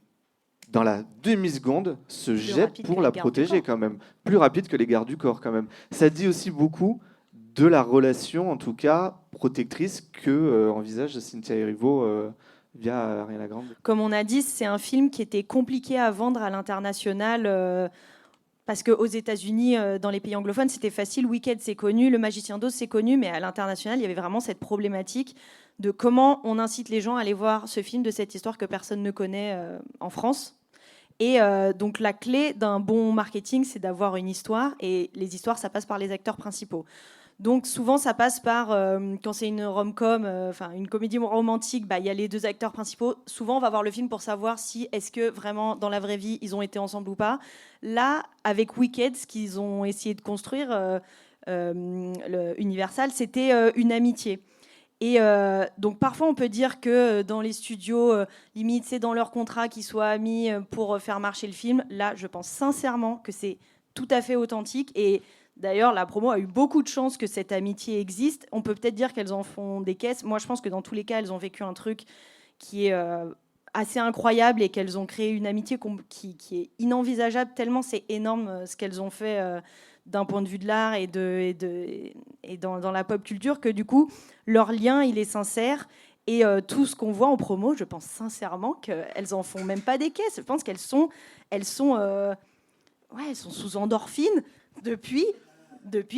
dans la demi-seconde, se jette rapide pour que la les gardes du protéger corps. quand même. Plus rapide que les gardes du corps quand même. Ça dit aussi beaucoup de la relation, en tout cas, protectrice que envisage Cynthia Erivo via Ariana Grande. Comme on a dit, c'est un film qui était compliqué à vendre à l'international parce qu'aux États-Unis, dans les pays anglophones, c'était facile. Wicked, c'est connu. Le Magicien d'Oz, c'est connu. Mais à l'international, il y avait vraiment cette problématique de comment on incite les gens à aller voir ce film de cette histoire que personne ne connaît en France. Et donc, la clé d'un bon marketing, c'est d'avoir une histoire. Et les histoires, ça passe par les acteurs principaux. Donc souvent ça passe par, quand c'est une rom-com, une comédie romantique, il y a les deux acteurs principaux. Souvent on va voir le film pour savoir si est-ce que vraiment dans la vraie vie ils ont été ensemble ou pas. Là avec Wicked, ce qu'ils ont essayé de construire, Universal, c'était une amitié. Et donc parfois on peut dire que dans les studios, limite c'est dans leur contrat qu'ils soient amis pour faire marcher le film. Là je pense sincèrement que c'est tout à fait authentique et d'ailleurs, la promo a eu beaucoup de chance que cette amitié existe. On peut peut-être dire qu'elles en font des caisses. Moi, je pense que dans tous les cas, elles ont vécu un truc qui est assez incroyable et qu'elles ont créé une amitié qui est inenvisageable, tellement c'est énorme ce qu'elles ont fait d'un point de vue de l'art et dans la pop culture, que du coup, leur lien, il est sincère. Et tout ce qu'on voit en promo, je pense sincèrement qu'elles en font même pas des caisses. Je pense qu'elles sont sous endorphine depuis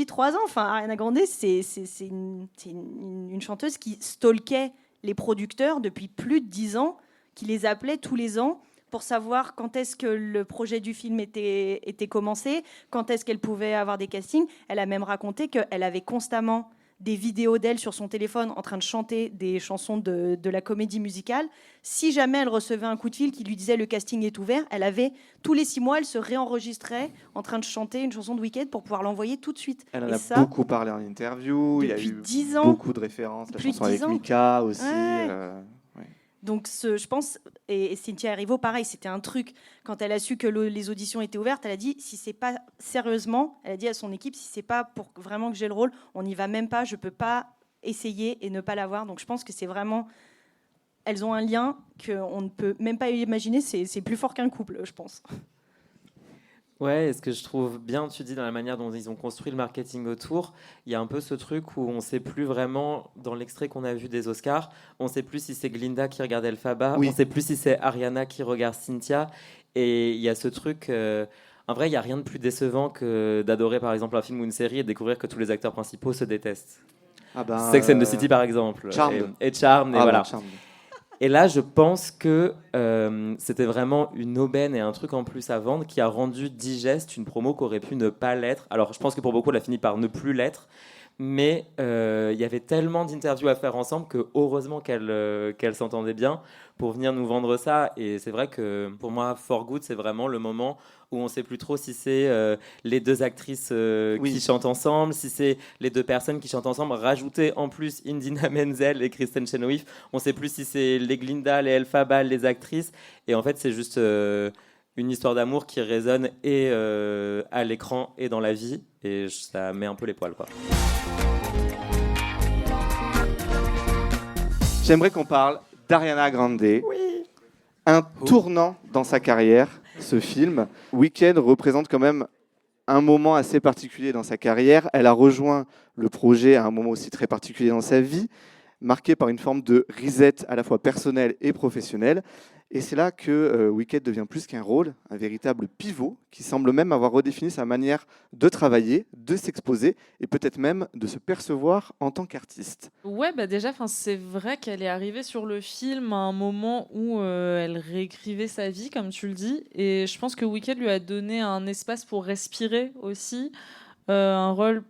3 ans. Enfin, Ariana Grande, c'est une chanteuse qui stalkait les producteurs depuis plus de 10 ans, qui les appelait tous les ans pour savoir quand est-ce que le projet du film était commencé, quand est-ce qu'elle pouvait avoir des castings. Elle a même raconté qu'elle avait constamment des vidéos d'elle sur son téléphone en train de chanter des chansons de la comédie musicale. Si jamais elle recevait un coup de fil qui lui disait le casting est ouvert, elle avait tous les 6 mois, elle se réenregistrait en train de chanter une chanson de Wicked pour pouvoir l'envoyer tout de suite. Elle en Et a ça, beaucoup parlé en interview. Il y a depuis eu 10 ans. beaucoup de références. La Plus de chanson avec 10 ans. Mika aussi. Ouais. Ouais. Donc, je pense, et Cynthia Erivo, pareil, c'était un truc. Quand elle a su que les auditions étaient ouvertes, elle a dit, si c'est pas sérieusement, elle a dit à son équipe, si c'est pas pour vraiment que j'ai le rôle, on n'y va même pas, je peux pas essayer et ne pas l'avoir. Donc, je pense que c'est vraiment, elles ont un lien qu'on ne peut même pas imaginer. C'est plus fort qu'un couple, je pense. Ouais, et ce que je trouve bien, tu dis, dans la manière dont ils ont construit le marketing autour, il y a un peu ce truc où on ne sait plus vraiment, dans l'extrait qu'on a vu des Oscars, on ne sait plus si c'est Glinda qui regarde Elphaba, Oui. on ne sait plus si c'est Ariana qui regarde Cynthia, et il y a ce truc... en vrai, il n'y a rien de plus décevant que d'adorer, par exemple, un film ou une série et de découvrir que tous les acteurs principaux se détestent. Ah ben, Sex and the City, par exemple. Charmed. Et Charmed, et Ah, voilà. ben, Charmed. Et là, je pense que c'était vraiment une aubaine et un truc en plus à vendre qui a rendu digeste une promo qui aurait pu ne pas l'être. Alors, je pense que pour beaucoup, elle a fini par ne plus l'être. Mais il y avait tellement d'interviews à faire ensemble que heureusement qu'elle s'entendait bien pour venir nous vendre ça. Et c'est vrai que pour moi, For Good, c'est vraiment le moment où on ne sait plus trop si c'est les 2 actrices Oui. qui chantent ensemble, si c'est les 2 personnes qui chantent ensemble, rajouter en plus Indina Menzel et Kristen Chenoweth. On ne sait plus si c'est les Glinda, les Elphaba, les actrices. Et en fait, c'est juste une histoire d'amour qui résonne et à l'écran et dans la vie. Et ça met un peu les poils, quoi. J'aimerais qu'on parle d'Ariana Grande. Un tournant dans sa carrière, ce film. Weekend représente quand même un moment assez particulier dans sa carrière. Elle a rejoint le projet à un moment aussi très particulier dans sa vie, marqué par une forme de reset à la fois personnelle et professionnelle. Et c'est là que Wicked devient plus qu'un rôle, un véritable pivot qui semble même avoir redéfini sa manière de travailler, de s'exposer et peut-être même de se percevoir en tant qu'artiste. Ouais, bah déjà, c'est vrai qu'elle est arrivée sur le film à un moment où elle réécrivait sa vie, comme tu le dis. Et je pense que Wicked lui a donné un espace pour respirer aussi, un rôle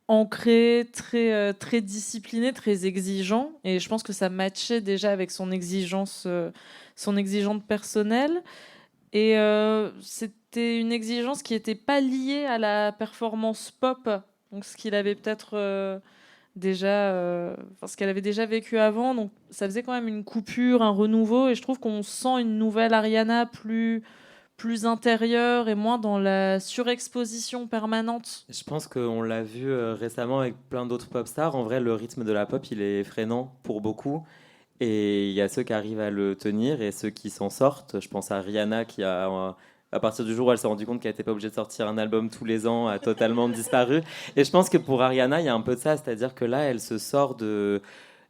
ancré, très discipliné, très exigeant. Et je pense que ça matchait déjà avec son exigence personnelle. Et c'était une exigence qui n'était pas liée à la performance pop. Donc ce qu'il avait peut-être ce qu'elle avait déjà vécu avant. Donc ça faisait quand même une coupure, un renouveau. Et je trouve qu'on sent une nouvelle Ariana plus intérieure et moins dans la surexposition permanente. Je pense qu'on l'a vu récemment avec plein d'autres pop stars. En vrai, le rythme de la pop, il est effrénant pour beaucoup. Et il y a ceux qui arrivent à le tenir et ceux qui s'en sortent. Je pense à Rihanna qui a, à partir du jour où elle s'est rendue compte qu'elle n'était pas obligée de sortir un album tous les ans, a totalement disparu. Et je pense que pour Ariana, il y a un peu de ça. C'est-à-dire que là, elle se sort de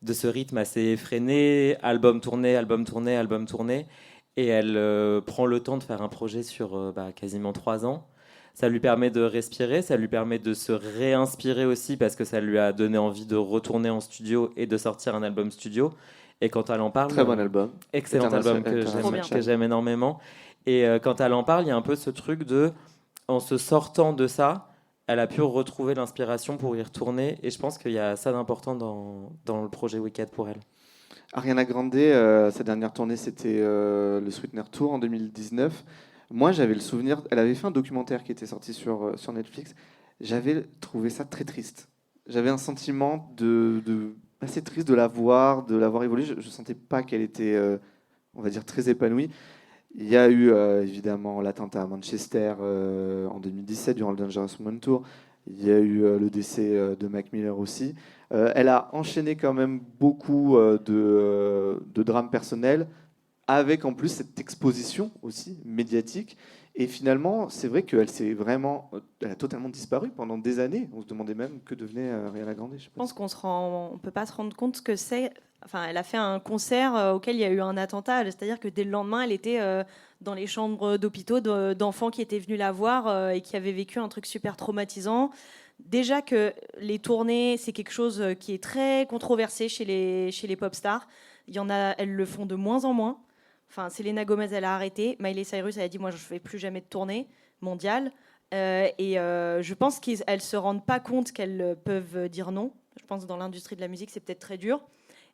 ce rythme assez effréné, album tourné, album tourné, album tourné. Et elle prend le temps de faire un projet sur quasiment 3 ans. Ça lui permet de respirer, ça lui permet de se réinspirer aussi parce que ça lui a donné envie de retourner en studio et de sortir un album studio. Et quand elle en parle... Très bon album. Excellent album que j'aime énormément. Et quand elle en parle, il y a un peu ce truc de... En se sortant de ça, elle a pu retrouver l'inspiration pour y retourner. Et je pense qu'il y a ça d'important dans le projet Wicked pour elle. Ariana Grande, sa dernière tournée, c'était le Sweetener Tour en 2019. Moi, j'avais le souvenir, elle avait fait un documentaire qui était sorti sur Netflix. J'avais trouvé ça très triste. J'avais un sentiment assez triste de la voir évoluer. Je ne sentais pas qu'elle était, on va dire, très épanouie. Il y a eu évidemment l'attentat à Manchester en 2017 durant le Dangerous Woman Tour. Il y a eu le décès de Mac Miller aussi. Elle a enchaîné quand même beaucoup de drames personnels. avec en plus cette exposition aussi médiatique. Et finalement, c'est vrai qu'elle elle a totalement disparu pendant des années. On se demandait même que devenait Ariana Grande. Je pense on peut pas se rendre compte que c'est. Enfin, elle a fait un concert auquel il y a eu un attentat, c'est-à-dire que dès le lendemain, elle était dans les chambres d'hôpitaux d'enfants qui étaient venus la voir et qui avaient vécu un truc super traumatisant. Déjà que les tournées, c'est quelque chose qui est très controversé chez les pop stars. Il y en a, elles le font de moins en moins. Enfin, Selena Gomez, elle a arrêté. Miley Cyrus, elle a dit, moi, je ne fais plus jamais de tournée mondiale. Je pense qu'elles se rendent pas compte qu'elles peuvent dire non. Je pense que dans l'industrie de la musique, c'est peut-être très dur.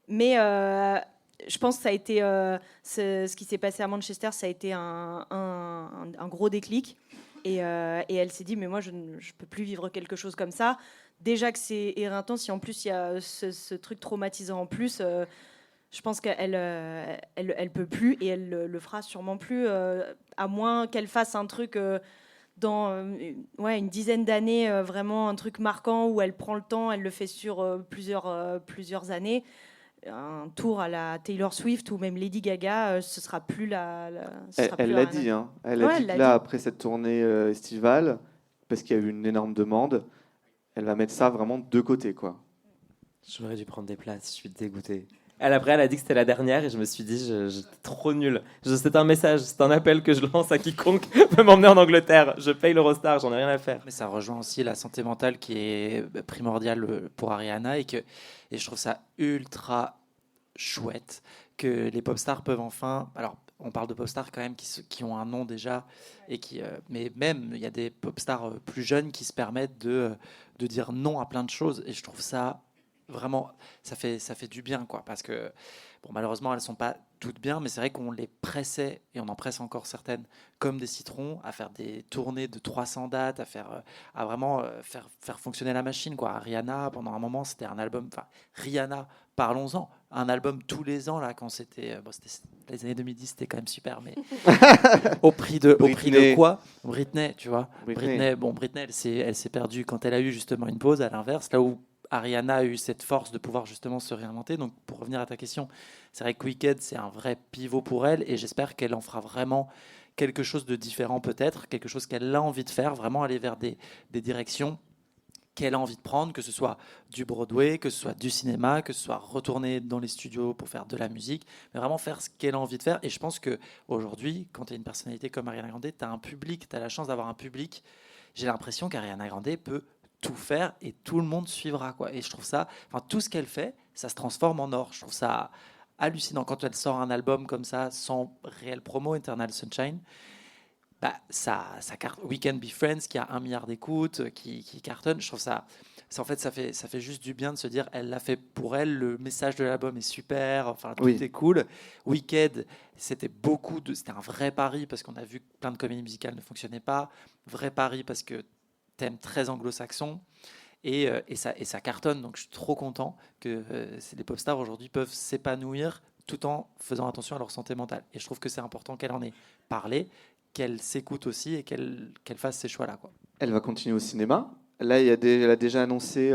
Mais je pense que ça a été ce qui s'est passé à Manchester, ça a été un gros déclic. Et elle s'est dit, mais moi, je ne peux plus vivre quelque chose comme ça. Déjà que c'est éreintant, si en plus il y a ce truc traumatisant en plus, je pense qu'elle elle peut plus et elle le fera sûrement plus, à moins qu'elle fasse un truc dans une dizaine d'années, vraiment un truc marquant où elle prend le temps, elle le fait sur plusieurs années. Un tour à la Taylor Swift ou même Lady Gaga, ce sera plus Elle l'a dit, hein. Elle a dit que là, après cette tournée estivale, parce qu'il y a eu une énorme demande, elle va mettre ça vraiment de côté, quoi. J'aurais dû prendre des places, je suis dégoûté. Après, elle a dit que c'était la dernière et je me suis dit, j'étais trop nul. C'est un message, c'est un appel que je lance à quiconque peut m'emmener en Angleterre. Je paye l'Eurostar, j'en ai rien à faire. Mais ça rejoint aussi la santé mentale qui est primordiale pour Ariana et je trouve ça ultra chouette que les pop stars peuvent enfin. Alors, on parle de pop stars quand même qui ont un nom déjà et mais même il y a des pop stars plus jeunes qui se permettent de dire non à plein de choses et je trouve ça vraiment, ça fait du bien, quoi, parce que bon, malheureusement elles sont pas toutes bien, mais c'est vrai qu'on les pressait et on en presse encore certaines comme des citrons à faire des tournées de 300 dates, à vraiment faire fonctionner la machine, quoi. Rihanna, pendant un moment, c'était un album, enfin Rihanna, parlons-en, un album tous les ans là quand c'était les années 2010, c'était quand même super, mais au prix de quoi? Britney, tu vois. Britney, elle s'est perdue quand elle a eu justement une pause, à l'inverse, là où Ariana a eu cette force de pouvoir justement se réinventer. Donc, pour revenir à ta question, c'est vrai que Wicked, c'est un vrai pivot pour elle et j'espère qu'elle en fera vraiment quelque chose de différent peut-être, quelque chose qu'elle a envie de faire, vraiment aller vers des directions qu'elle a envie de prendre, que ce soit du Broadway, que ce soit du cinéma, que ce soit retourner dans les studios pour faire de la musique, mais vraiment faire ce qu'elle a envie de faire. Et je pense qu'aujourd'hui, quand tu as une personnalité comme Ariana Grande, tu as un public, tu as la chance d'avoir un public. J'ai l'impression qu'Ariana Grande peut tout faire et tout le monde suivra, quoi. Et je trouve ça, enfin tout ce qu'elle fait, ça se transforme en or. Je trouve ça hallucinant quand elle sort un album comme ça sans réelle promo, Eternal Sunshine. Bah ça cartonne. We Can Be Friends qui a 1 milliard d'écoutes, qui cartonne. Je trouve ça en fait ça fait juste du bien de se dire elle l'a fait pour elle. Le message de l'album est super. Enfin tout est cool. Wicked, c'était un vrai pari parce qu'on a vu que plein de comédies musicales ne fonctionnaient pas. Vrai pari parce que thème très anglo-saxon et ça cartonne, donc je suis trop content que les pop stars aujourd'hui peuvent s'épanouir tout en faisant attention à leur santé mentale et je trouve que c'est important qu'elle en ait parlé, qu'elle s'écoute aussi et qu'elle fasse ces choix là, quoi. Elle va continuer au cinéma. Là, elle a déjà annoncé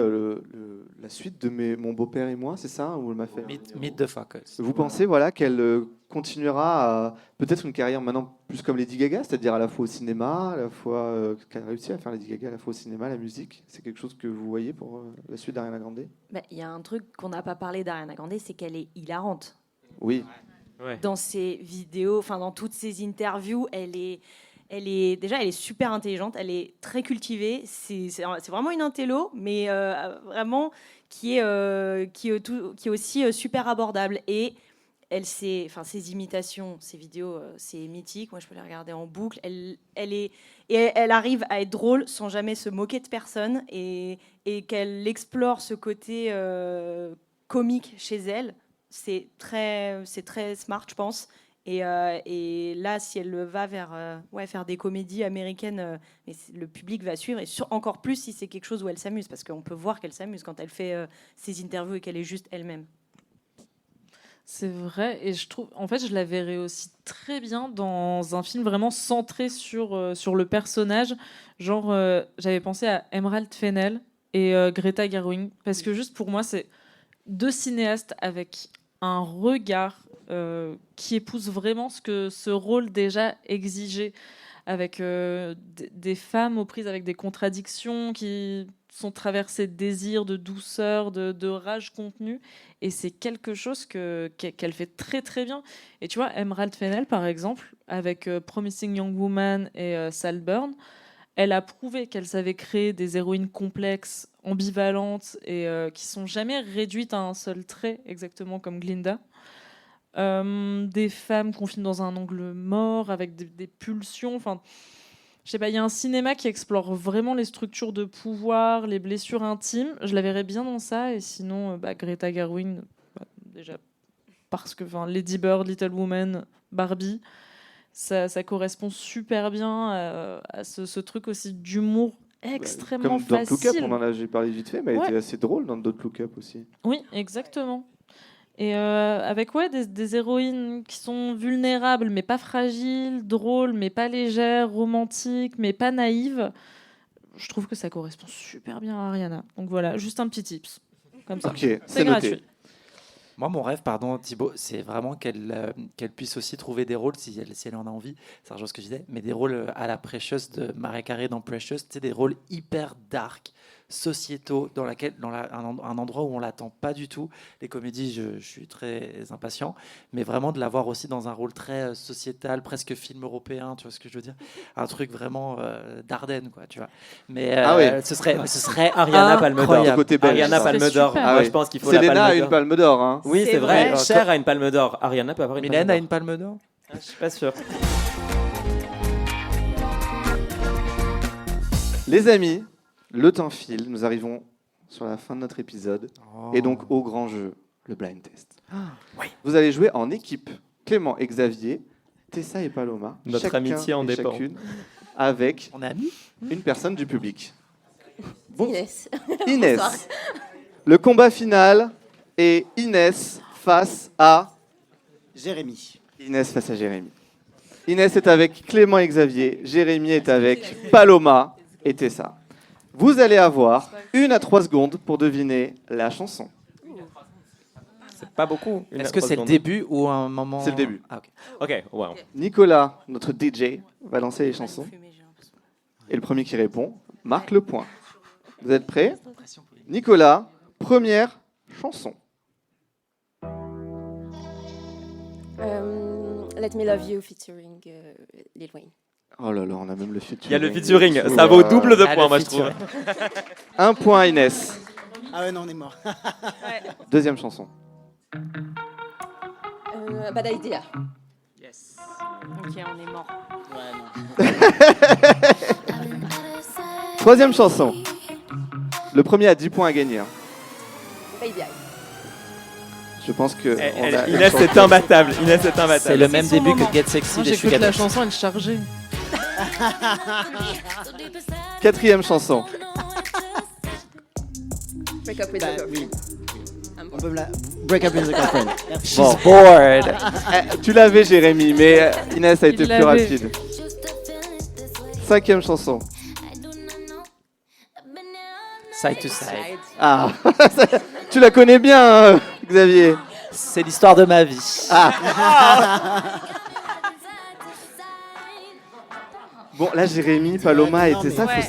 la suite de Mon beau-père et moi, c'est ça où elle m'a fait Meet the Fockers. Vous pensez qu'elle continuera à peut-être une carrière maintenant plus comme Lady Gaga, c'est-à-dire à la fois au cinéma, à la fois qu'elle a réussi à faire Lady Gaga à la fois au cinéma, la musique. C'est quelque chose que vous voyez pour la suite d'Ariana Grande? Il y a un truc qu'on n'a pas parlé d'Ariana Grande, c'est qu'elle est hilarante. Oui. Ouais. Dans ses vidéos, enfin dans toutes ses interviews, elle est super intelligente, elle est très cultivée, c'est vraiment une intello, mais vraiment qui est aussi super abordable. Et ses imitations, ses vidéos, c'est mythique. Moi, je peux les regarder en boucle. Elle arrive à être drôle sans jamais se moquer de personne et qu'elle explore ce côté comique chez elle. C'est très smart, je pense. Et là, si elle va vers faire des comédies américaines, le public va suivre. Et encore plus si c'est quelque chose où elle s'amuse, parce qu'on peut voir qu'elle s'amuse quand elle fait ses interviews et qu'elle est juste elle-même. C'est vrai, et je trouve, en fait, je la verrais aussi très bien dans un film vraiment centré sur le personnage. Genre, j'avais pensé à Emerald Fennell et Greta Gerwig, parce que juste pour moi, c'est 2 cinéastes avec un regard qui épouse vraiment ce que ce rôle déjà exigeait, avec des femmes aux prises avec des contradictions qui sont traversées de désirs, de douceur, de rage contenue, et c'est quelque chose qu'elle fait très très bien. Et tu vois, Emerald Fennell par exemple, avec Promising Young Woman et Saltburn, elle a prouvé qu'elle savait créer des héroïnes complexes, ambivalentes et qui sont jamais réduites à un seul trait, exactement comme Glinda. Des femmes qu'on filme dans un angle mort, avec des pulsions. Enfin, je sais pas, il y a un cinéma qui explore vraiment les structures de pouvoir, les blessures intimes. Je la verrais bien dans ça. Et sinon, Greta Gerwig, déjà parce que Lady Bird, Little Woman, Barbie, ça correspond super bien à ce truc aussi d'humour extrêmement Comme Don't Look Up, facile. j'ai parlé vite fait, mais elle était assez drôle dans Don't Look Up aussi. Oui, exactement. Et avec des héroïnes qui sont vulnérables, mais pas fragiles, drôles, mais pas légères, romantiques, mais pas naïves, je trouve que ça correspond super bien à Ariana. Donc voilà, juste un petit tips. Comme ça. Ok, C'est gratuit. noté. Moi, mon rêve, pardon Thibaut, c'est vraiment qu'elle puisse aussi trouver des rôles, si elle en a envie, ça rejoint ce que je disais, mais des rôles à la Precious de Mariah Carey dans Precious, tu sais, des rôles hyper dark, sociétaux, un endroit où on l'attend pas du tout. Les comédies, je suis très impatient, mais vraiment de l'avoir aussi dans un rôle très sociétal, presque film européen, tu vois ce que je veux dire, un truc vraiment d'Ardennes, quoi, tu vois. Mais ce serait Ariana Palme d'Or. incroyable. Côté belge. Ariana Ça. Palme d'Or. super. Ah Moi, ouais. je pense qu'il faut la Selena a Palme une d'Or. palme d'or. Hein. Oui, C'est c'est vrai. vrai. Cher a une Palme d'Or. Ariana peut avoir une Mylène Palme a d'Or. une palme d'or. Je suis pas sûr. Les amis, le temps file. Nous arrivons sur la fin de notre épisode. Et donc au grand jeu, le blind test. Vous allez jouer en équipe. Clément et Xavier, Tessa et Paloma. Notre chacun amitié en et dépend. chacune, avec On est amis. une personne du public. Inès. Inès. Le combat final est Inès face à Jérémy. Inès face à Jérémy. Inès est avec Clément et Xavier. Jérémy est avec Paloma et Tessa. Vous allez avoir 1 à 3 secondes pour deviner la chanson. C'est pas beaucoup. Est-ce que c'est le début ou un moment C'est le début. Ah, ok. Ok, wow. Nicolas, notre DJ, va lancer les chansons. Et le premier qui répond marque le point. Vous êtes prêts? Nicolas, première chanson. Let Me Love You featuring Lil Wayne. Oh là là, on a même le featuring. Il y a le featuring. Ça vaut double de Ah, points, le moi, je trouve. featuring. 1 point à Inès. Ah ouais, non, on est mort. Deuxième chanson. Bad Idea. Ok, on est mort. Ouais, non. Troisième chanson. Le premier a 10 points à gagner. Hein. Baby Eye. Je pense que. on a- Inès est imbattable. Inès est imbattable. C'est le même son début moment. que Get Sexy Moi, des j'écoute Sugar la Daddy. chanson, elle est chargée. Quatrième chanson. Break Up With Bah, Your oui. Girlfriend. On peut me la... Break up with the girlfriend. Merci. Bon. Bored. Tu l'avais, Jérémy, mais Inès a été Il plus l'avait. rapide. Cinquième chanson. Side to side. Ah, tu la connais bien, Xavier. C'est l'histoire de ma vie. Bon, là, Jérémy, Paloma et Non, Tessa, mais-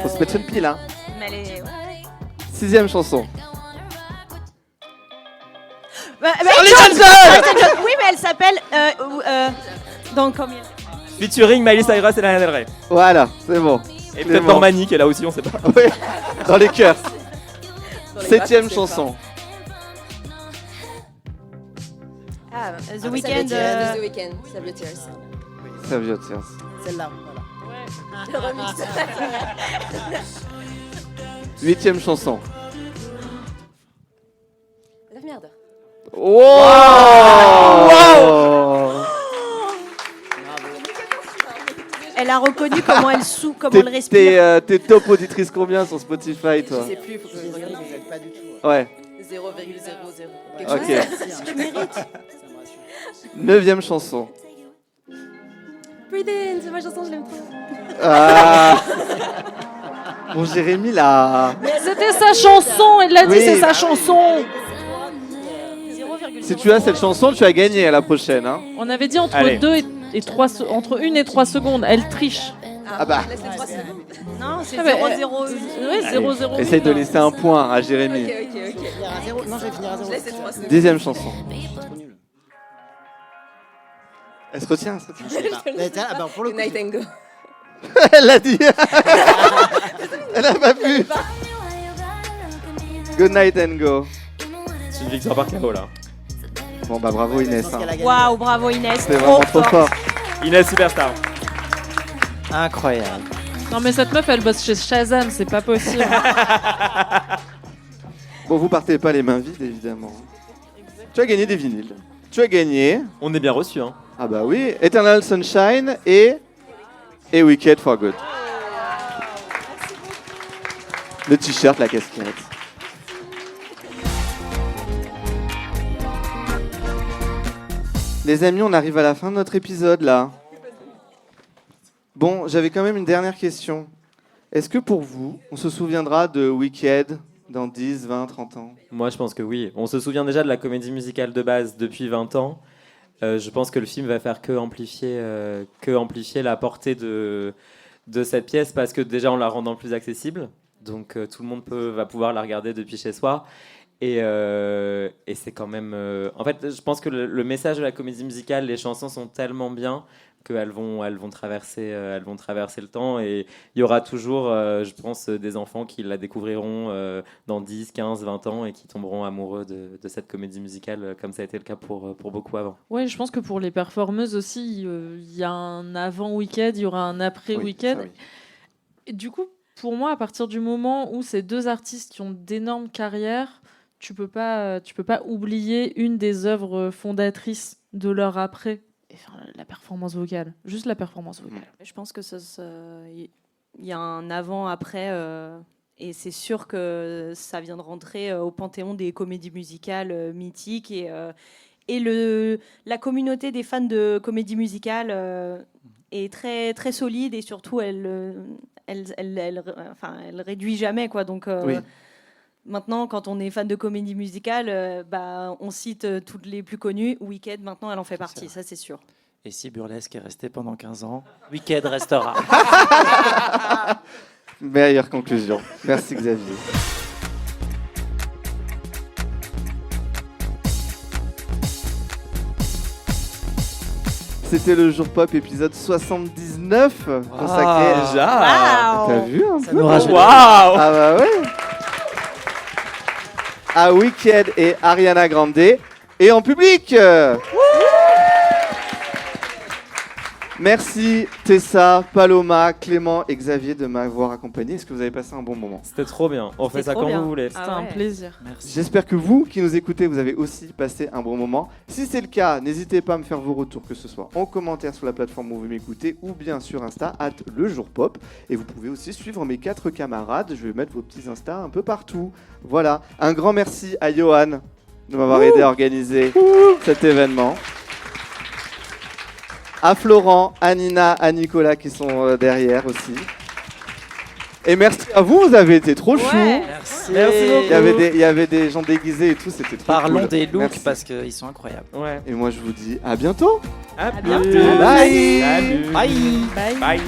faut se mettre une pile. Hein. Mais elle est... Sixième chanson. Oui, mais elle s'appelle... dans combien? Featuring Miley Cyrus et Lana Del Rey. Voilà, c'est bon. Et Clément. peut-être Normani qui est là aussi, on sait pas. Oui, dans les cœurs. Dans les Septième bacs, chanson. Ah, The Weeknd. The Weeknd. Save Your Tears. Save Your Tears. Celle-là, voilà. Le remix. Huitième chanson. La merde. Wow! Elle a reconnu comment elle comment elle respire. T'es top auditrice combien sur Spotify, toi? Je sais plus, il faut que je regarde. Vous êtes pas du tout. Ouais, 0,00. Quelque ok. chose. Tu mérites. Ça me rassure. Neuvième chanson. Breathe in, c'est ma chanson, je l'aime trop. Ah. Bon, Jérémy, là. C'était sa chanson, il l'a dit, Oui. c'est sa chanson. Si tu as cette chanson, tu as gagné à la prochaine. Hein. On avait dit entre Allez. 2 et 3 entre 1 et 3 secondes. Elle triche. Ah bah, Laisse les 3 secondes. Non, c'est Ah, mais, 0-0. Ouais, 0-0. essaye de laisser un point à Jérémy. Ok. Finir à 0. Non, je vais finir à 0. Je laisse les 3 secondes. 10e chanson. Trop nul. Elle se retient, elle se retient. Je sais pas. Mais tiens, ah bah, pour le coup, Night and Go. Elle l'a dit. Elle a pas pu. Good night and go. C'est une victoire par KO là. Bon bah bravo Inès. je pense hein. qu'elle a gagné. Waouh, bravo Inès. C'était vraiment trop fort. Inès Superstar. Incroyable. Non mais cette meuf elle bosse chez Shazam, c'est pas possible. Bon, vous partez pas les mains vides évidemment. Tu as gagné des vinyles. Tu as gagné. On est bien reçu hein. Ah bah oui, Eternal Sunshine et Wicked for Good. Le t-shirt, la casquette. Les amis, on arrive à la fin de notre épisode là. Bon, j'avais quand même une dernière question. Est-ce que pour vous, on se souviendra de Wicked dans 10, 20, 30 ans? Moi je pense que oui. On se souvient déjà de la comédie musicale de base depuis 20 ans. Je pense que le film va faire que amplifier la portée de cette pièce parce que déjà en la rendant plus accessible. Donc tout le monde va pouvoir la regarder depuis chez soi. Et c'est quand même... En fait, je pense que le message de la comédie musicale, les chansons sont tellement bien qu'elles vont traverser le temps. Et il y aura toujours, je pense, des enfants qui la découvriront dans 10, 15, 20 ans et qui tomberont amoureux de cette comédie musicale, comme ça a été le cas pour beaucoup avant. Ouais, je pense que pour les performeuses aussi, il y a un avant Wicked, il y aura un après Wicked. ça, oui. Et du coup, pour moi, à partir du moment où ces deux artistes qui ont d'énormes carrières, tu peux pas oublier une des œuvres fondatrices de leur après. Enfin, la performance vocale, juste la performance vocale. Je pense que il y a un avant-après et c'est sûr que ça vient de rentrer au panthéon des comédies musicales mythiques et la communauté des fans de comédies musicales est très très solide et surtout elle réduit jamais quoi donc. Oui. Maintenant, quand on est fan de comédie musicale, on cite toutes les plus connues. Wicked, maintenant, elle en fait partie, ça c'est sûr. Et si Burlesque est resté pendant 15 ans, Wicked restera. Meilleure conclusion. Merci Xavier. C'était le Jour Pop épisode 79 consacré. Déjà T'as vu un Ça peu nous rajeunit. Waouh Ah bah ouais. À Wicked et Ariana Grande et en public. Merci Tessa, Paloma, Clément et Xavier de m'avoir accompagné. Est-ce que vous avez passé un bon moment? C'était trop bien. On fait C'était ça trop quand bien. vous voulez. C'était un plaisir. Merci. J'espère que vous qui nous écoutez, vous avez aussi passé un bon moment. Si c'est le cas, n'hésitez pas à me faire vos retours, que ce soit en commentaire sur la plateforme où vous m'écoutez ou bien sur Insta, @lejourpop. Et vous pouvez aussi suivre mes 4 camarades. Je vais mettre vos petits Insta un peu partout. Voilà. Un grand merci à Johan de m'avoir aidé à organiser cet événement. À Florent, à Nina, à Nicolas qui sont derrière aussi. Et merci à vous, vous avez été trop chou. Merci. Il y avait des gens déguisés et tout, c'était trop Parlons cool. des looks Merci. parce qu'ils sont incroyables. Ouais. Et moi je vous dis à bientôt. À bientôt. plus. Bye. Salut. Bye. Bye. Bye.